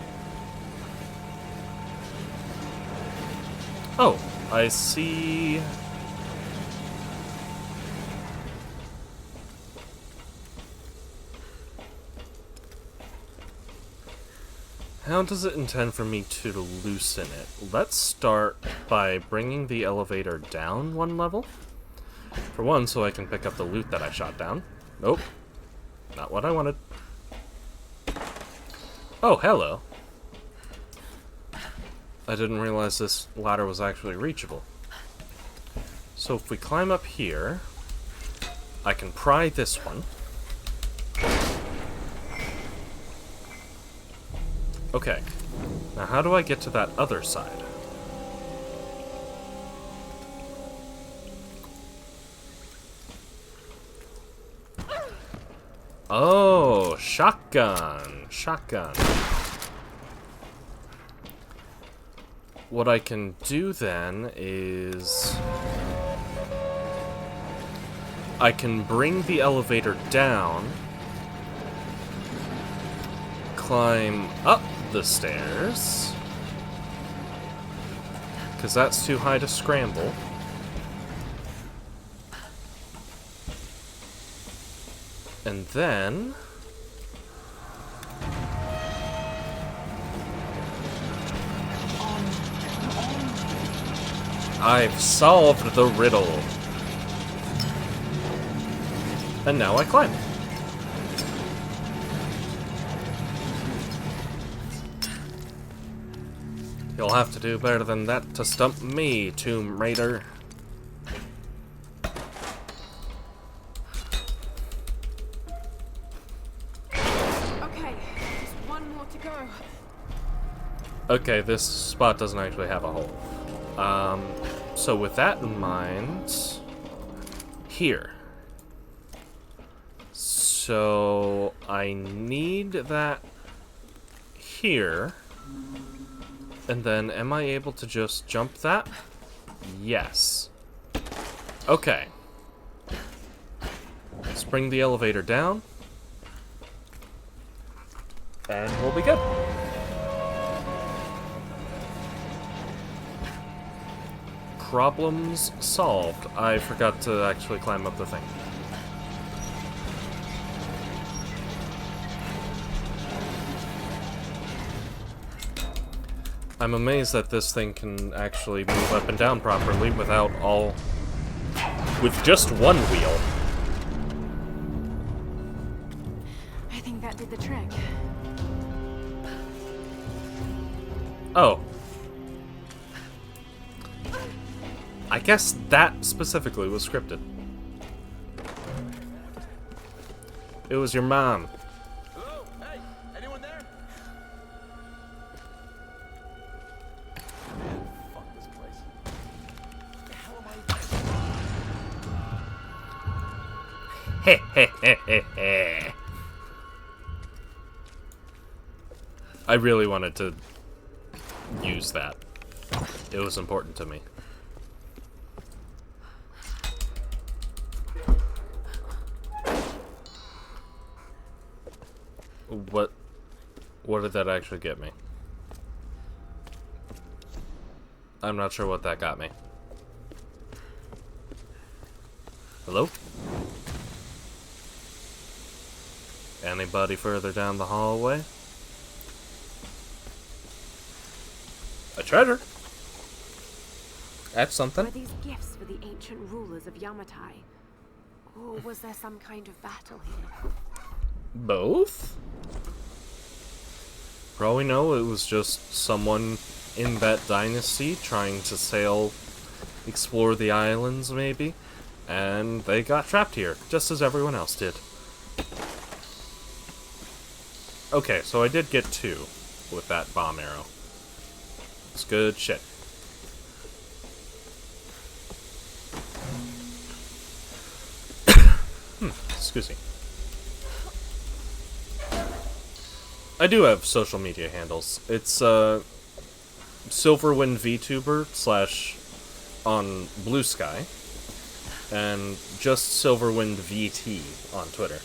Oh, I see. How does it intend for me to loosen it? Let's start by bringing the elevator down 1 level. For one, so I can pick up the loot that I shot down. Nope. Not what I wanted. Oh, hello. I didn't realize this ladder was actually reachable. So if we climb up here, I can pry this one. Okay. Now how do I get to that other side? Oh, shotgun. Shotgun. What I can do then is I can bring the elevator down, climb up the stairs, because that's too high to scramble. And then I've solved the riddle. And now I climb. You'll have to do better than that to stump me, Tomb Raider. Okay, just 1 more to go. Okay, this spot doesn't actually have a hole. So with that in mind, here. So I need that here. And then am I able to just jump that? Yes. Okay. Let's bring the elevator down. And we'll be good. Problems solved. I forgot to actually climb up the thing. I'm amazed that this thing can actually move up and down properly without all... with just 1 wheel. I think that did the trick. Oh. I guess that specifically was scripted. It was your mom. Hello? Hey, anyone there? Man, fuck this place. What the hell am I? Heh heh heh heh heh. I really wanted to use that. It was important to me. What did that actually get me? I'm not sure what that got me. Hello? Anybody further down the hallway? A treasure? That's something. Were these gifts for the ancient rulers of Yamatai? Or was there some kind of battle here? Both? For all we know, it was just someone in that dynasty trying to explore the islands, maybe, and they got trapped here, just as everyone else did. Okay, so I did get 2. with that bomb arrow. It's good shit. Excuse me. I do have social media handles. It's Silverwind VTuber / on Blue Sky, and just Silverwind VT on Twitter.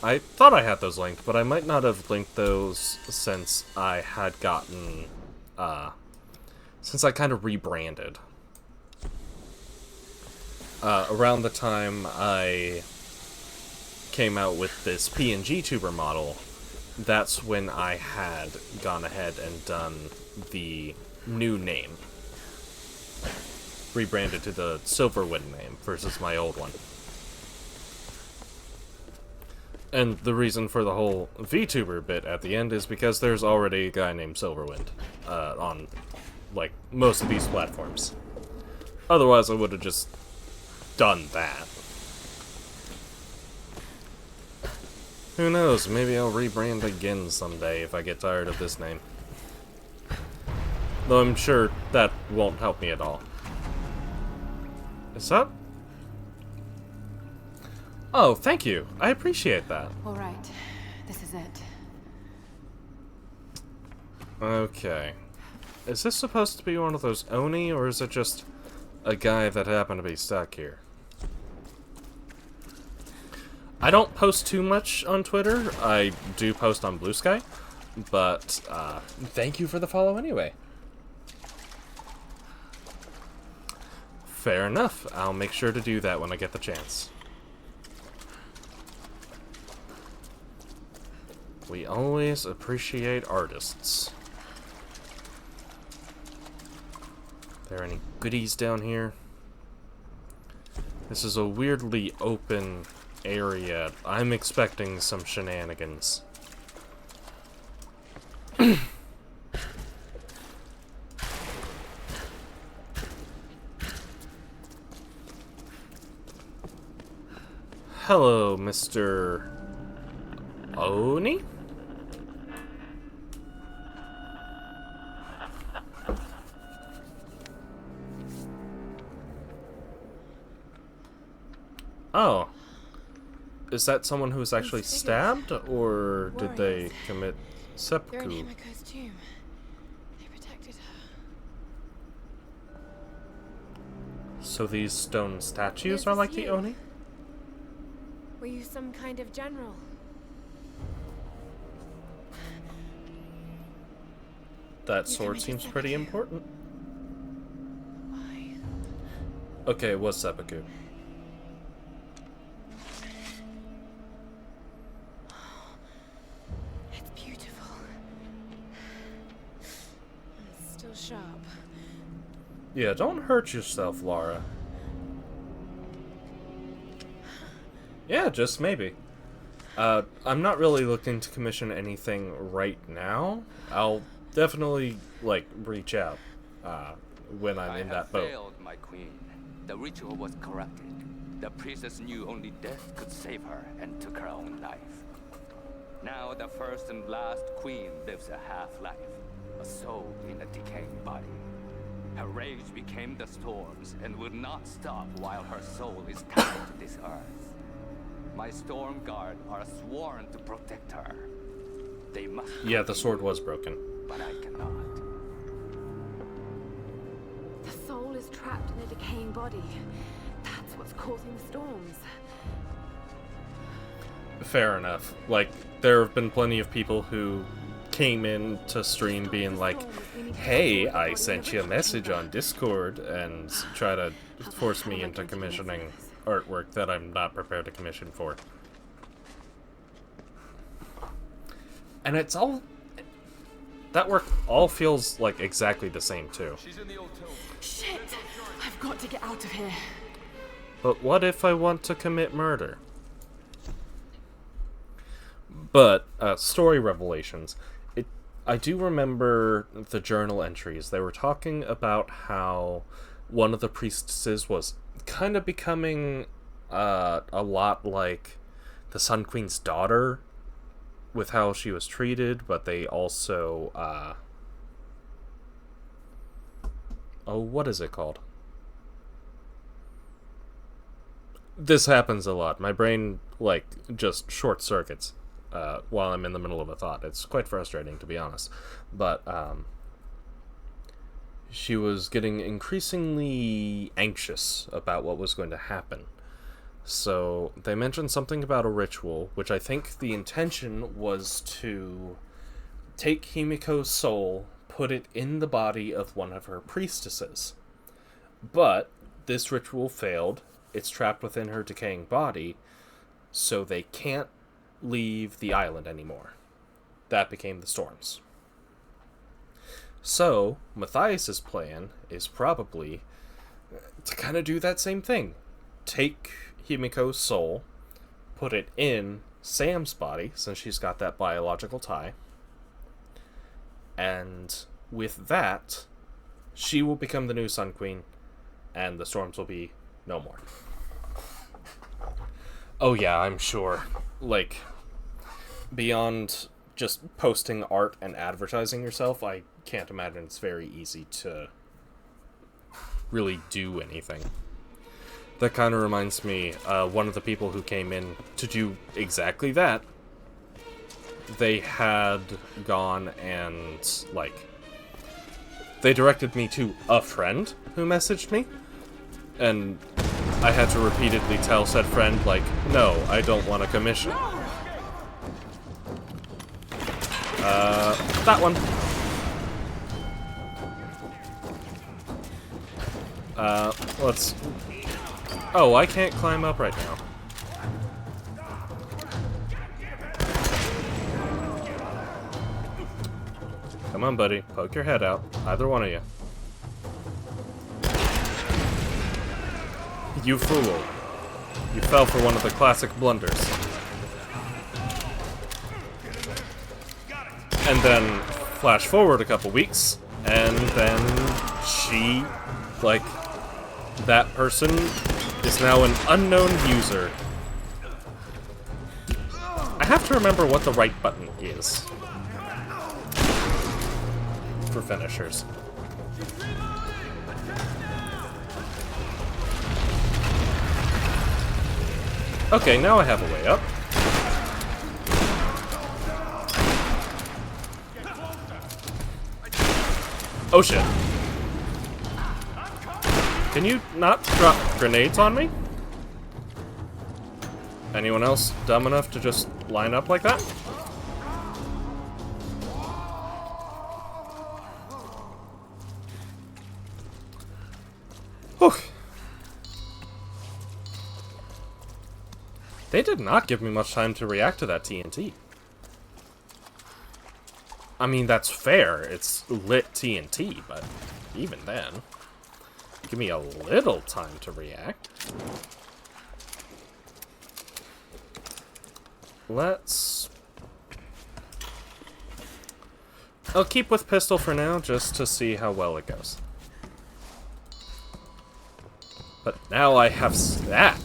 I thought I had those linked, but I might not have linked those since I had gotten, since I kind of rebranded. Around the time I came out with this PNG tuber model, that's when I had gone ahead and done the new name. Rebranded to the Silverwind name versus my old one. And the reason for the whole VTuber bit at the end is because there's already a guy named Silverwind on, like, most of these platforms. Otherwise, I would have just done that. Who knows, maybe I'll rebrand again someday if I get tired of this name. Though I'm sure that won't help me at all. Is that? Oh, thank you. I appreciate that. All right, this is it. Okay. Is this supposed to be one of those Oni, or is it just a guy that happened to be stuck here? I don't post too much on Twitter. I do post on Blue Sky, but thank you for the follow anyway. Fair enough. I'll make sure to do that when I get the chance. We always appreciate artists. Are there any goodies down here? This is a weirdly open area. I'm expecting some shenanigans. Hello, Mr. Oni? Oh. Is that someone who was actually stabbed, or did they commit seppuku? They're in Himiko's tomb. They protected her. So these stone statues This are is like the you. Oni? Were you some kind of general? That You sword can seems make a pretty seppuku. important. Why? Okay, it was seppuku. It's beautiful. It's still sharp. Yeah, don't hurt yourself, Laura. Yeah, just maybe. I'm not really looking to commission anything right now. I'll definitely, like, reach out when I'm in that boat. I failed, my queen. The ritual was corrupted. The priestess knew only death could save her and took her own life. Now the first and last queen lives a half-life, a soul in a decaying body. Her rage became the storms and would not stop while her soul is tied to this earth. My storm guard are sworn to protect her. They must. Yeah, the sword was broken. But I cannot. The soul is trapped in a decaying body. That's what's causing the storms. Fair enough. Like, there have been plenty of people who came in to stream being like, hey, I sent you a message on Discord, and try to force me into commissioning artwork that I'm not prepared to commission for. And it's all... That work all feels like exactly the same, too. Shit! I've got to get out of here. But what if I want to commit murder? But, story revelations. I do remember the journal entries. They were talking about how one of the priestesses was kind of becoming a lot like the Sun Queen's daughter, with how she was treated, but they also, oh, what is it called? This happens a lot. My brain, like, just short circuits while I'm in the middle of a thought. It's quite frustrating, to be honest. But, she was getting increasingly anxious about what was going to happen. So they mentioned something about a ritual, which I think the intention was to take Himiko's soul, put it in the body of one of her priestesses. But this ritual failed. It's trapped within her decaying body, so they can't leave the island anymore. That became the storms. So Matthias's plan is probably to kind of do that same thing. Take Himiko's soul, put it in Sam's body, since she's got that biological tie, and with that, she will become the new Sun Queen, and the storms will be no more. Oh yeah, I'm sure. Like, beyond just posting art and advertising yourself, I can't imagine it's very easy to really do anything. That kind of reminds me, one of the people who came in to do exactly that, they had gone and, like, they directed me to a friend who messaged me, and I had to repeatedly tell said friend, like, no, I don't want a commission. That one. Let's... Oh, I can't climb up right now. Come on, buddy. Poke your head out. Either one of you. You fool. You fell for one of the classic blunders. And then, flash forward a couple weeks, and then she, like, that person is now an unknown user. I have to remember what the right button is for finishers. Okay, now I have a way up. Oh shit. Can you not drop grenades on me? Anyone else dumb enough to just line up like that? Whew. They did not give me much time to react to that TNT. I mean, that's fair. It's lit TNT, but even then, give me a little time to react. I'll keep with pistol for now, just to see how well it goes. But now I have that.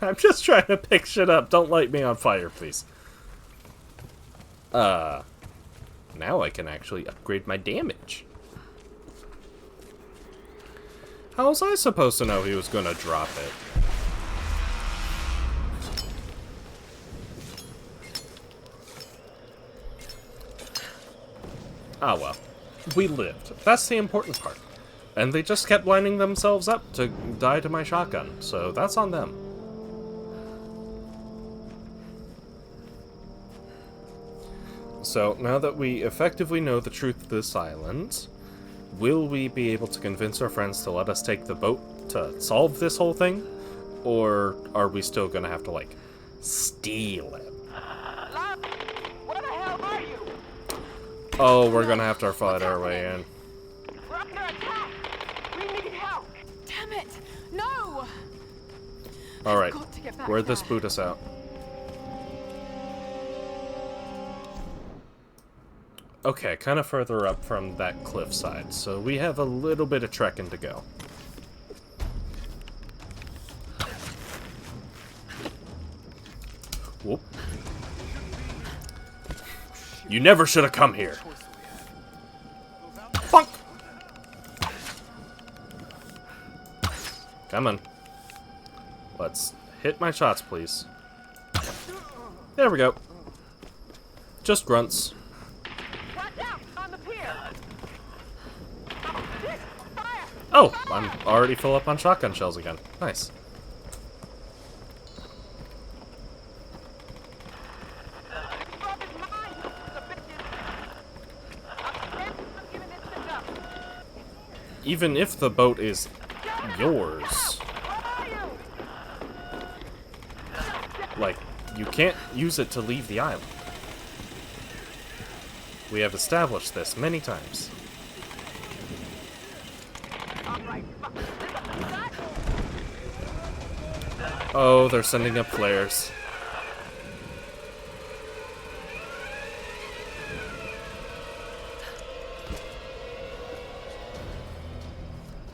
I'm just trying to pick shit up. Don't light me on fire, please. Now I can actually upgrade my damage. How was I supposed to know he was gonna drop it? Ah well. We lived. That's the important part. And they just kept lining themselves up to die to my shotgun, so that's on them. So, now that we effectively know the truth of this island, will we be able to convince our friends to let us take the boat to solve this whole thing? Or are we still gonna have to, like, steal it? Where the hell are you? Oh, we're gonna have to fight our way in. We're under attack. We need help. Damn it! No! Alright, Got to get back where'd this there. boot us out? Okay, kind of further up from that cliffside, so we have a little bit of trekking to go. Whoop. You never should have come here. Bonk. Come on. Let's hit my shots, please. There we go. Just grunts. Watch out on the pier. Fire! Oh, I'm already full up on shotgun shells again. Nice. Even if the boat is yours, like, you can't use it to leave the island. We have established this many times. Oh, they're sending up flares.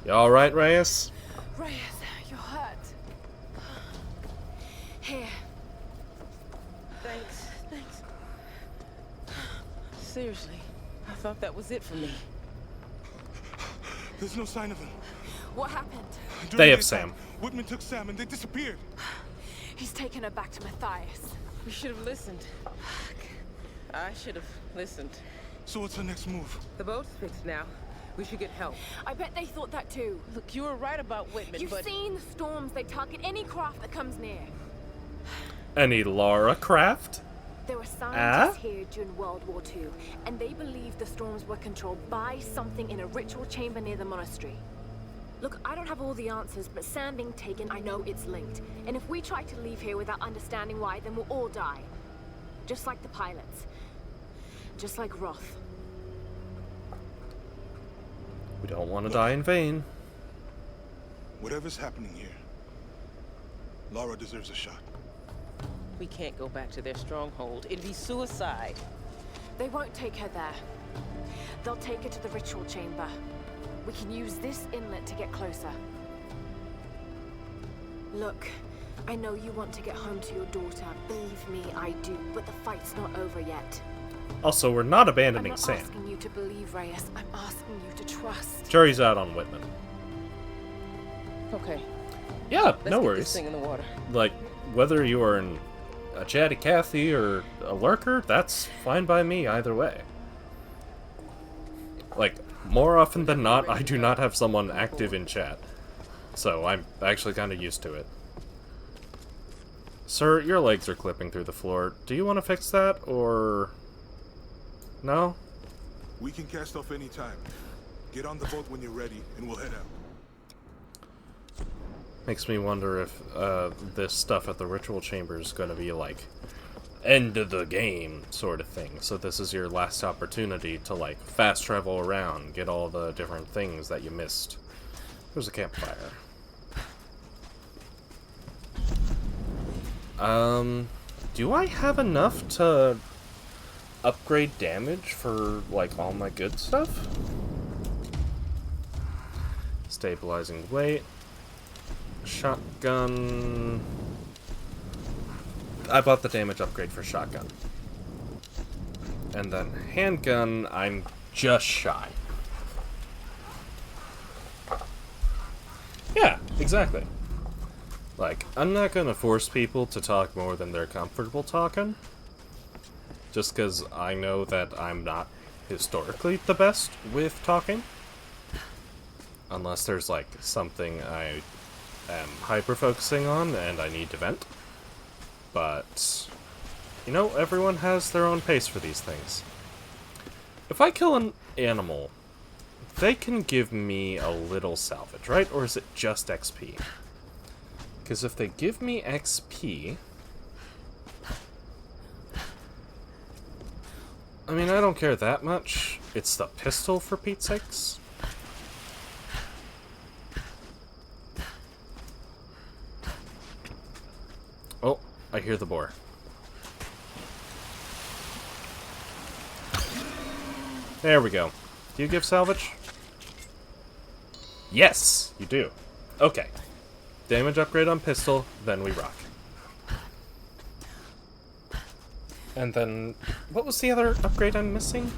You alright, Reyes? Reyes, you're hurt. Here. Thanks. Seriously, I thought that was it for me. There's no sign of him. What happened? During They have daytime, Sam. Whitman took Sam and they disappeared. He's taken her back to Matthias. We should have listened. I should have listened. So what's our next move? The boat's fixed now. We should get help. I bet they thought that too. Look, you were right about Whitman, You've but... seen the storms. They target any craft that comes near. Any Lara craft? There were scientists here during World War II, and they believed the storms were controlled by something in a ritual chamber near the monastery. Look, I don't have all the answers, but Sam being taken, I know it's linked. And if we try to leave here without understanding why, then we'll all die. Just like the pilots. Just like Roth. We don't want to die in vain. Whatever's happening here, Lara deserves a shot. We can't go back to their stronghold. It'd be suicide. They won't take her there. They'll take her to the ritual chamber. We can use this inlet to get closer. Look, I know you want to get home to your daughter. Believe me, I do. But the fight's not over yet. Also, we're not I'm abandoning not Sam. asking you to believe, Reyes. I'm asking you to trust. Jury's out on Whitman. Okay, Yeah, let's no get worries. this thing in the water. Like, whether you are a chatty Cathy or a lurker, that's fine by me either way. Like, more often than not, I do not have someone active in chat. So I'm actually kind of used to it. Sir, your legs are clipping through the floor. Do you want to fix that, or... No? We can cast off any time. Get on the boat when you're ready, and we'll head out. Makes me wonder if this stuff at the ritual chamber is going to be like end of the game sort of thing. So this is your last opportunity to like fast travel around, get all the different things that you missed. There's a campfire. Do I have enough to upgrade damage for like all my good stuff? Stabilizing weight. Shotgun. I bought the damage upgrade for shotgun. And then handgun, I'm just shy. Yeah, exactly. Like, I'm not gonna force people to talk more than they're comfortable talking. Just because I know that I'm not historically the best with talking. Unless there's, like, something I am hyper-focusing on and I need to vent. But, you know, everyone has their own pace for these things. If I kill an animal, they can give me a little salvage, right? Or is it just XP? Because if they give me XP... I mean, I don't care that much. It's the pistol, for Pete's sakes. Oh, I hear the boar. There we go. Do you give salvage? Yes, you do. Okay. Damage upgrade on pistol, then we rock. And then, what was the other upgrade I'm missing?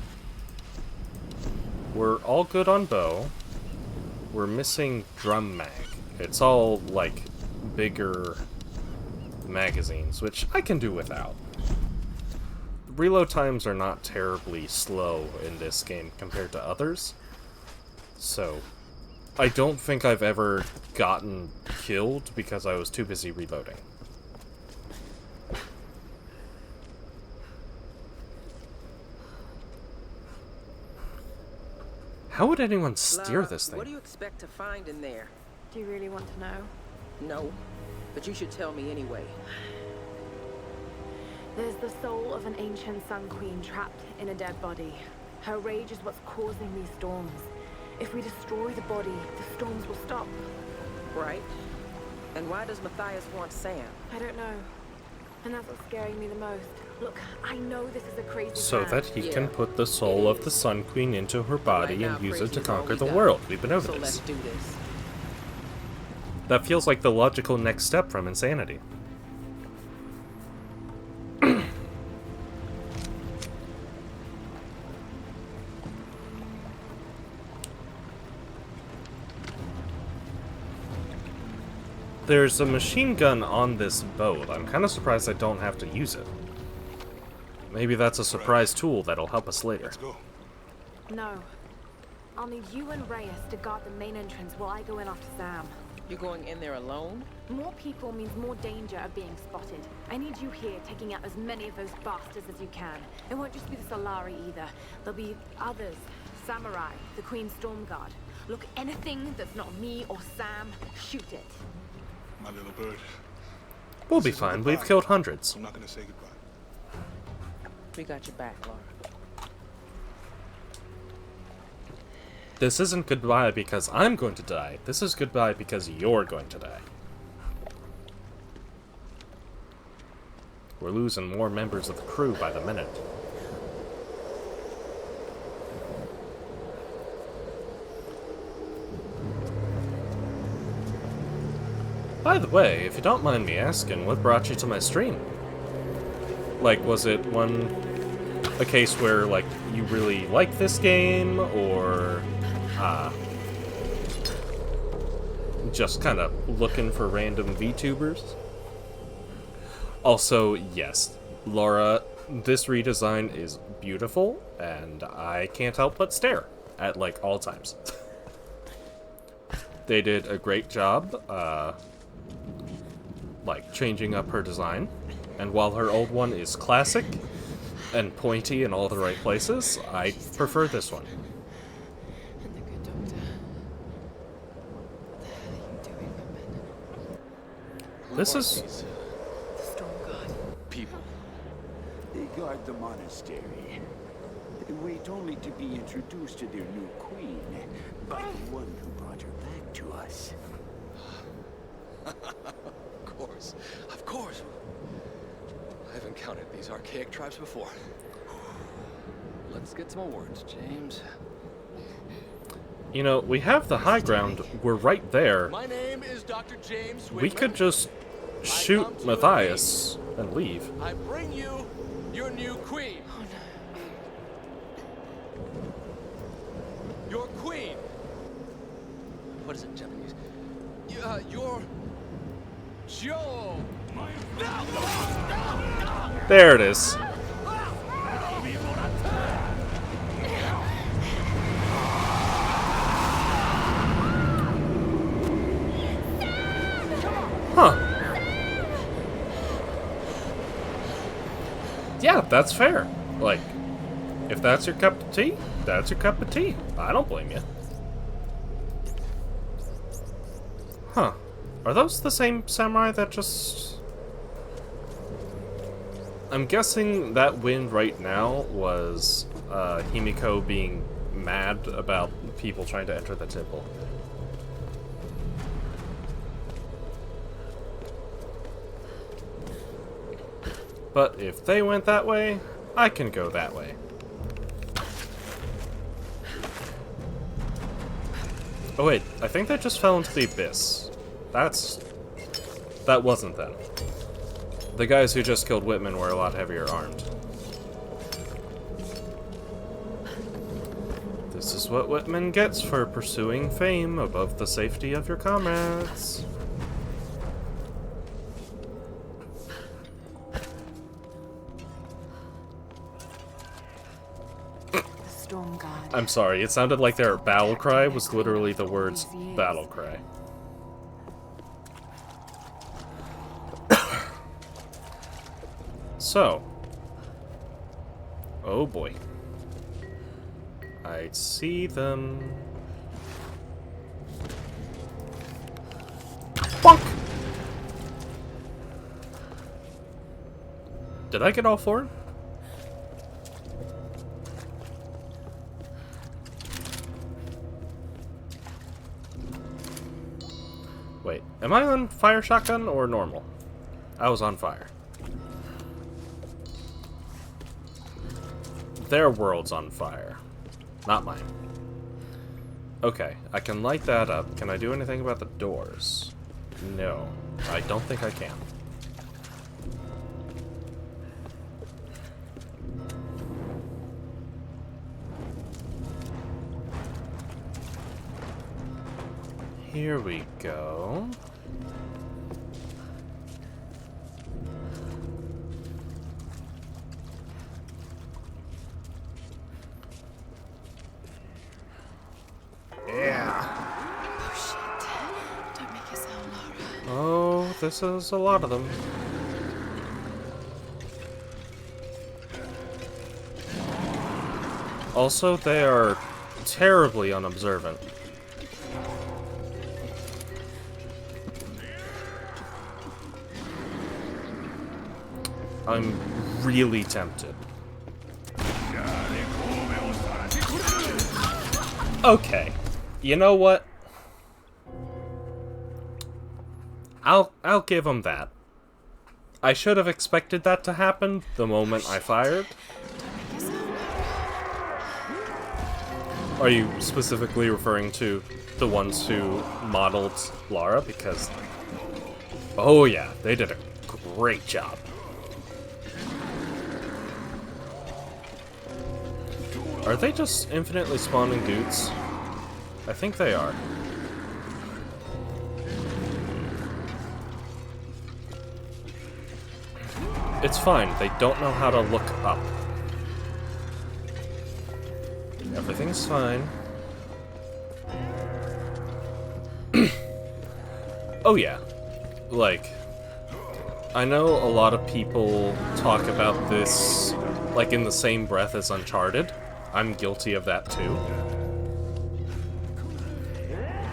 We're all good on bow. We're missing drum mag. It's all, like, bigger magazines, which I can do without. Reload times are not terribly slow in this game compared to others. So, I don't think I've ever gotten killed because I was too busy reloading. How would anyone steer Lara, this thing? What do you expect to find in there? Do you really want to know? No, but you should tell me anyway. There's the soul of an ancient Sun Queen trapped in a dead body. Her rage is what's causing these storms. If we destroy the body, the storms will stop. Right. And why does Matthias want Sam? I don't know. And that's what's scaring me the most. Look, I know this is a crazy So plan. that he Yeah, can put the soul of the Sun Queen into her body Right now, and use it crazy to is all conquer we the got. world. We've been over So let's this. do this. That feels like the logical next step from insanity. There's a machine gun on this boat. I'm kind of surprised I don't have to use it. Maybe that's a surprise tool that'll help us later. Let's go. No. I'll need you and Reyes to guard the main entrance while I go in after Sam. You going in there alone? More people means more danger of being spotted. I need you here taking out as many of those bastards as you can. It won't just be the Solari either. There'll be others. Samurai, the Queen's Storm Guard. Look, anything that's not me or Sam, shoot it. My little bird. We'll be This isn't fine. goodbye. We've killed hundreds. I'm not gonna say goodbye. We got your back, Lara. This isn't goodbye because I'm going to die. This is goodbye because you're going to die. We're losing more members of the crew by the minute. By the way, if you don't mind me asking, what brought you to my stream? Like, was it a case where, like, you really like this game, or, just kind of looking for random VTubers? Also, yes, Laura, this redesign is beautiful, and I can't help but stare at, like, all times. They did a great job, like, changing up her design. And while her old one is classic and pointy in all the right places, I prefer this one. And the good doctor. What the hell are you doing, woman? This is... The Storm Guard. People. They guard the monastery. They wait only to be introduced to their new queen by the one who brought her back to us. Of course. Of course. I've encountered these archaic tribes before. Let's get some awards, James. You know, we have the high ground. We're right there. My name is Dr. James We Whitman. could just shoot Matthias and leave. I bring you your new queen. Oh, no. Your queen. What is it, Japanese? Your Joe. There it is. Huh. Yeah, that's fair. Like, if that's your cup of tea, that's your cup of tea. I don't blame you. Huh. Are those the same samurai that just... I'm guessing that win right now was Himiko being mad about people trying to enter the temple. But if they went that way, I can go that way. Oh wait, I think they just fell into the abyss. That wasn't them. The guys who just killed Whitman were a lot heavier armed. This is what Whitman gets for pursuing fame above the safety of your comrades. Storm Guard. I'm sorry, it sounded like their battle cry was literally the words battle cry. So. Oh boy. I see them. Bonk! Did I get all four? Wait, am I on fire shotgun or normal? I was on fire. Their world's on fire. Not mine. Okay, I can light that up. Can I do anything about the doors? No, I don't think I can. Here we go. Oh, this is a lot of them. Also, they are terribly unobservant. I'm really tempted. Okay. You know what? I'll give him that. I should have expected that to happen the moment I fired. Are you specifically referring to the ones who modeled Lara? Because, oh yeah, they did a great job. Are they just infinitely spawning dudes? I think they are. It's fine, they don't know how to look up. Everything's fine. Oh yeah, like, I know a lot of people talk about this, like, in the same breath as Uncharted. I'm guilty of that too.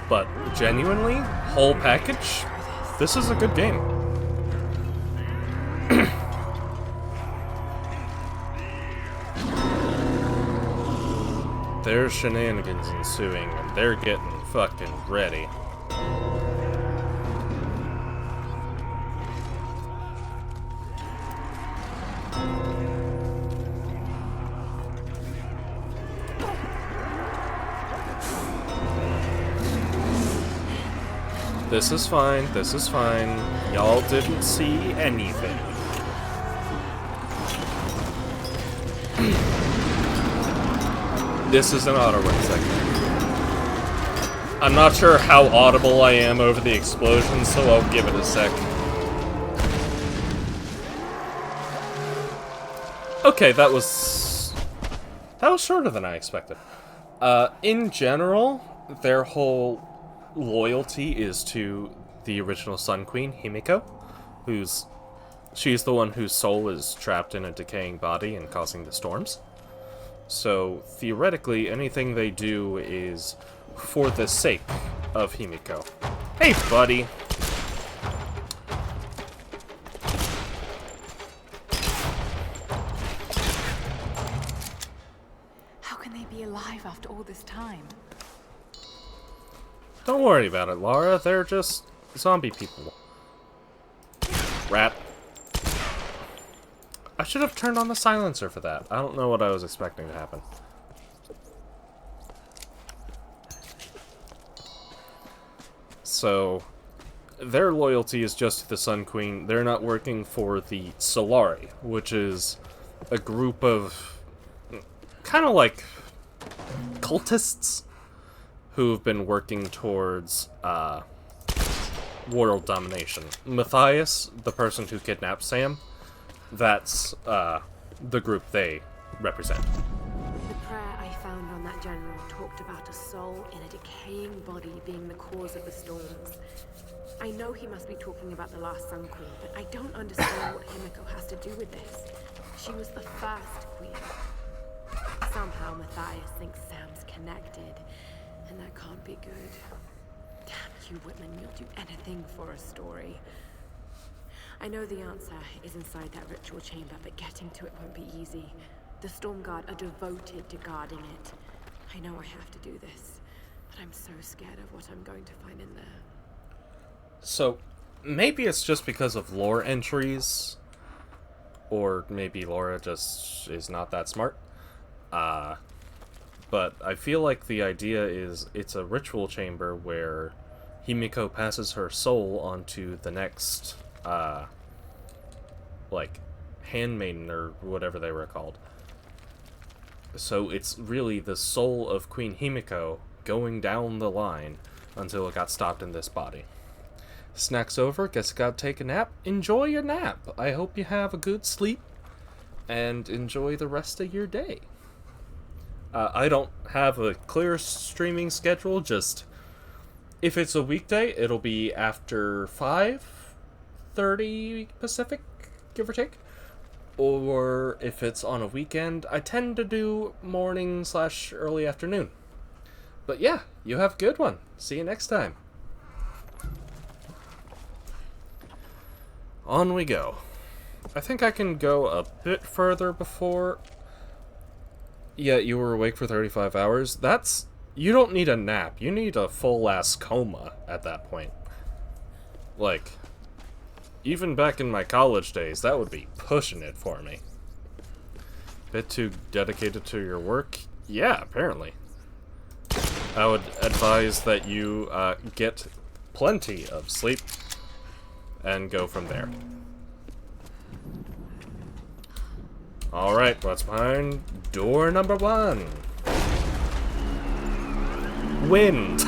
But genuinely, whole package, this is a good game. There's shenanigans ensuing, and they're getting fucking ready. This is fine, this is fine. Y'all didn't see anything. This is an auto-run segment. I'm not sure how audible I am over the explosion, so I'll give it a sec. Okay, that was shorter than I expected. In general, their whole loyalty is to the original Sun Queen, Himiko, she's the one whose soul is trapped in a decaying body and causing the storms. So, theoretically, anything they do is for the sake of Himiko. Hey, buddy! How can they be alive after all this time? Don't worry about it, Lara. They're just zombie people. Rat. I should have turned on the silencer for that. I don't know what I was expecting to happen. So, their loyalty is just to the Sun Queen. They're not working for the Solari, which is a group of kind of like cultists who've been working towards world domination. Matthias, the person who kidnapped Sam, that's the group they represent. The prayer I found on that general talked about a soul in a decaying body being the cause of the storms. I know he must be talking about the last Sun Queen, but I don't understand what Himiko has to do with this. She was the first queen. Somehow Matthias thinks Sam's connected, and that can't be good. Damn you, Whitman, you'll do anything for a story. I know the answer is inside that ritual chamber, but getting to it won't be easy. The Stormguard are devoted to guarding it. I know I have to do this, but I'm so scared of what I'm going to find in there. So, maybe it's just because of lore entries, or maybe Laura just is not that smart. But I feel like the idea is it's a ritual chamber where Himiko passes her soul onto the next, like, handmaiden or whatever they were called. So it's really the soul of Queen Himiko going down the line until it got stopped in this body. Snack's over, guess I gotta take a nap. Enjoy your nap. I hope you have a good sleep and enjoy the rest of your day. I don't have a clear streaming schedule, just if it's a weekday, it'll be after 5:30 Pacific, give or take. Or if it's on a weekend, I tend to do morning/early afternoon. But yeah, you have a good one. See you next time. On we go. I think I can go a bit further before... Yeah, you were awake for 35 hours. That's... You don't need a nap. You need a full-ass coma at that point. Like, even back in my college days, that would be pushing it for me. Bit too dedicated to your work? Yeah, apparently. I would advise that you get plenty of sleep and go from there. Alright, what's behind door number 1? Wind!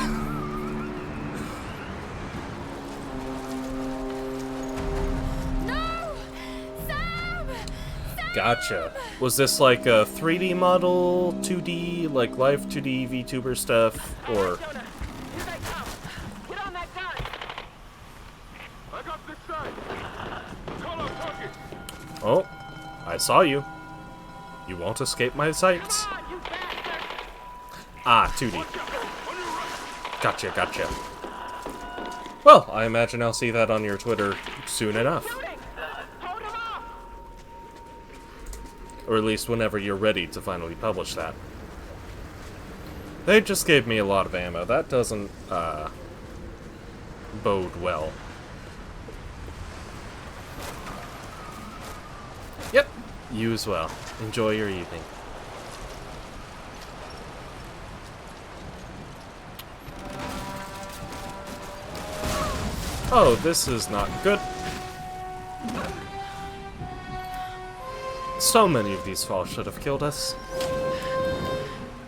No! Sam! Gotcha. Was this like a 3D model, 2D, like live 2D VTuber stuff, or... Oh, I saw you. You won't escape my sights. Ah, 2D. Gotcha, gotcha. Well, I imagine I'll see that on your Twitter soon enough. Or at least whenever you're ready to finally publish that. They just gave me a lot of ammo. That doesn't, bode well. Yep, you as well. Enjoy your evening. Oh, this is not good. So many of these falls should have killed us.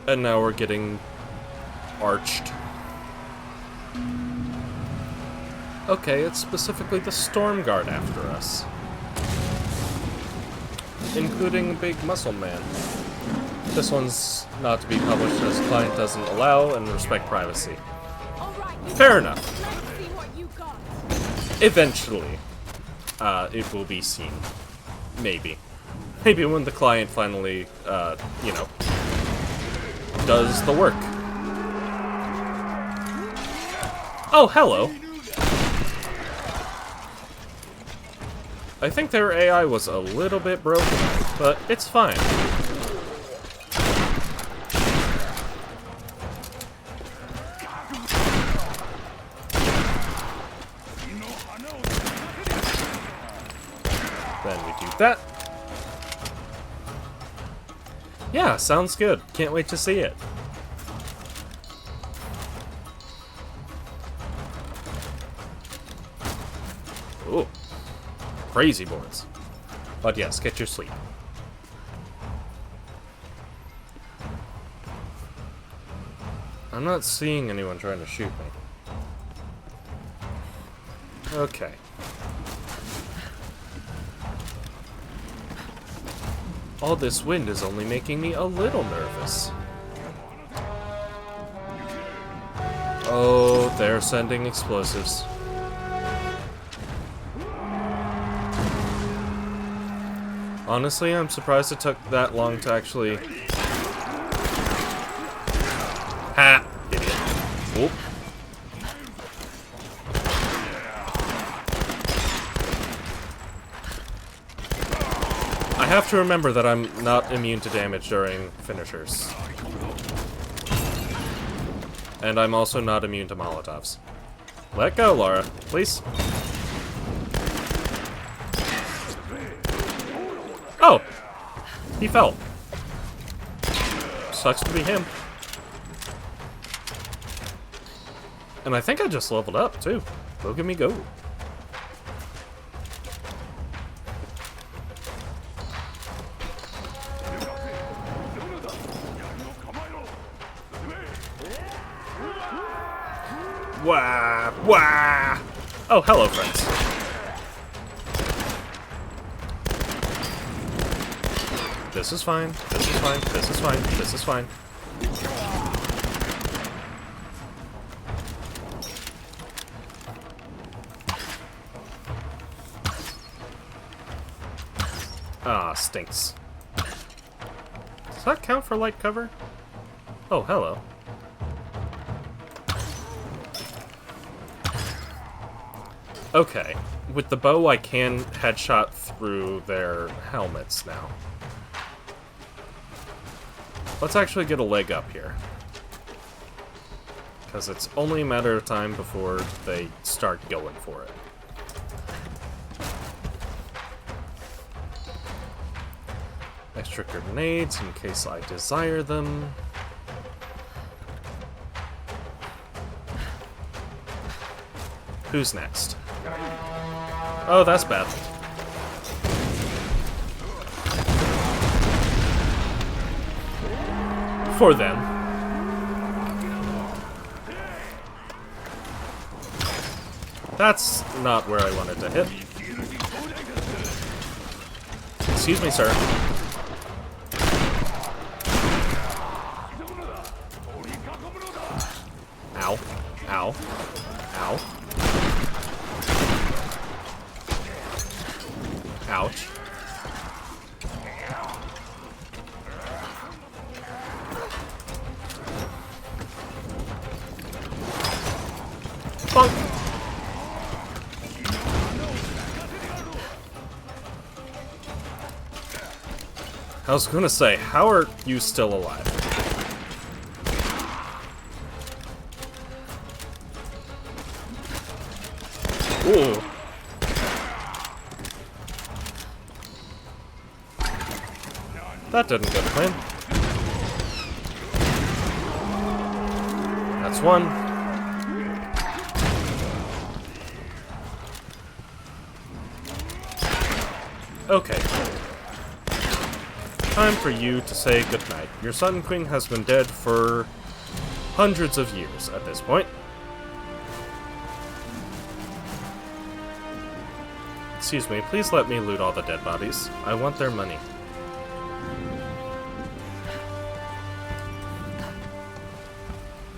And now we're getting arched. Okay, it's specifically the Stormguard after us. Including Big Muscle Man. This one's not to be published as client doesn't allow and respect privacy. Fair enough. Eventually, it will be seen. Maybe. Maybe when the client finally, you know, does the work. Oh, hello. I think their AI was a little bit broken, but it's fine. Then we do that. Yeah, sounds good. Can't wait to see it. Ooh. Crazy boards. But yes, get your sleep. I'm not seeing anyone trying to shoot me. Okay. All this wind is only making me a little nervous. Oh, they're sending explosives. Honestly, I'm surprised it took that long to actually... Ha! Idiot. Whoop. I have to remember that I'm not immune to damage during finishers. And I'm also not immune to Molotovs. Let go, Laura, please. Oh! He fell. Sucks to be him. And I think I just leveled up, too. Look at me go. Wah! Wah! Oh, hello, friends. This is fine. This is fine. This is fine. This is fine. Ah, stinks. Does that count for light cover? Oh, hello. Okay, with the bow I can headshot through their helmets now. Let's actually get a leg up here. Because it's only a matter of time before they start going for it. Extra grenades in case I desire them. Who's next? Oh, that's bad. For them. That's not where I wanted to hit. Excuse me, sir. Ow. Ow. Ow. Ouch. Bonk. I was gonna say, how are you still alive? Ooh. That didn't go to plan. That's one. Okay. Time for you to say goodnight. Your Sun Queen has been dead for hundreds of years at this point. Excuse me, please let me loot all the dead bodies. I want their money.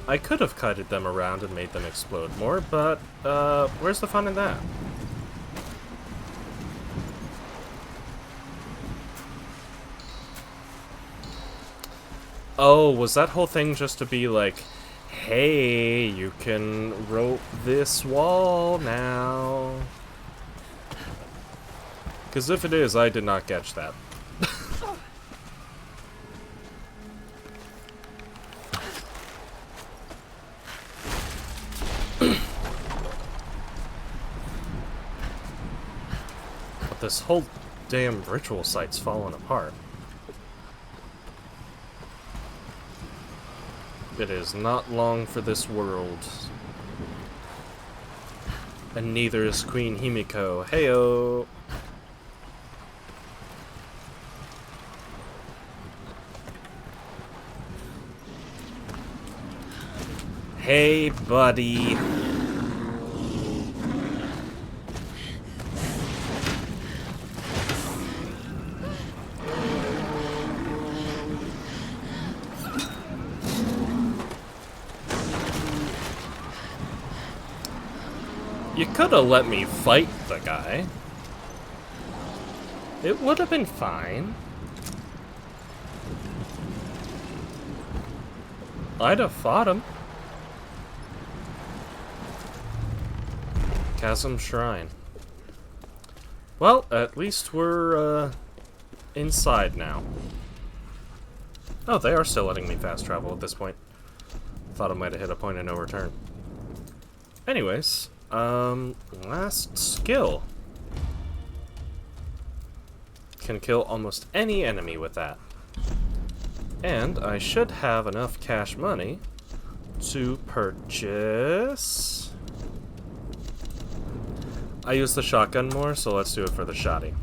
I could have kited them around and made them explode more, but, where's the fun in that? Oh, was that whole thing just to be like, hey, you can rope this wall now? Because if it is, I did not catch that. This whole damn ritual site's falling apart. It is not long for this world. And neither is Queen Himiko. Heyo! Hey, buddy. You could have let me fight the guy. It would have been fine. I'd have fought him. Chasm Shrine. Well, at least we're, inside now. Oh, they are still letting me fast travel at this point. Thought I might have hit a point of no return. Anyways, last skill. Can kill almost any enemy with that. And I should have enough cash money to purchase... I use the shotgun more, so let's do it for the shotty.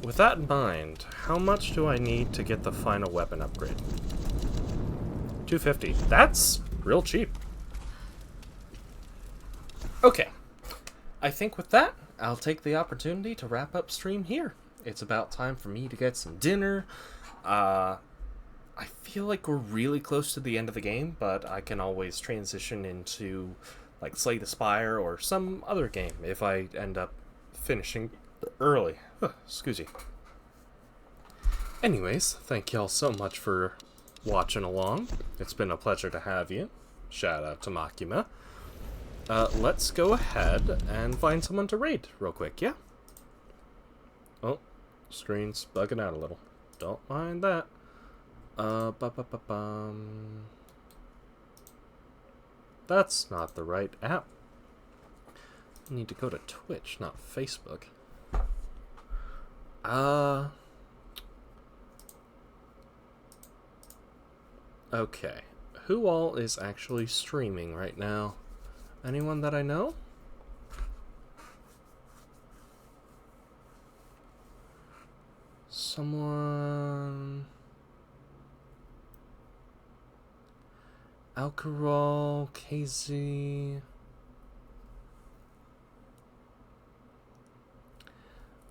With that in mind, how much do I need to get the final weapon upgrade? $250. That's real cheap. Okay. I think with that, I'll take the opportunity to wrap up stream here. It's about time for me to get some dinner. I feel like we're really close to the end of the game, but I can always transition into... like Slay the Spire or some other game if I end up finishing early. Excuse me. Anyways, thank y'all so much for watching along. It's been a pleasure to have you. Shout out to Makima. Let's go ahead and find someone to raid real quick, yeah? Oh, screen's bugging out a little. Don't mind that. That's not the right app. I need to go to Twitch, not Facebook. Okay. Who all is actually streaming right now? Anyone that I know? Someone... Alcarol, KZ...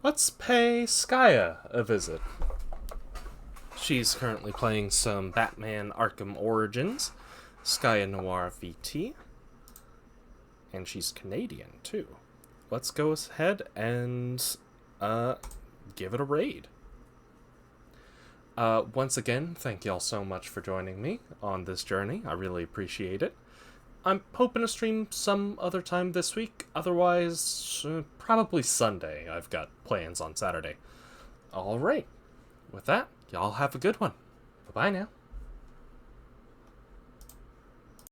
Let's pay Skya a visit. She's currently playing some Batman Arkham Origins, Skya Noir VT, and she's Canadian too. Let's go ahead and give it a raid. Once again, thank y'all so much for joining me on this journey. I really appreciate it. I'm hoping to stream some other time this week. Otherwise, probably Sunday. I've got plans on Saturday. Alright. With that, y'all have a good one. Bye-bye now.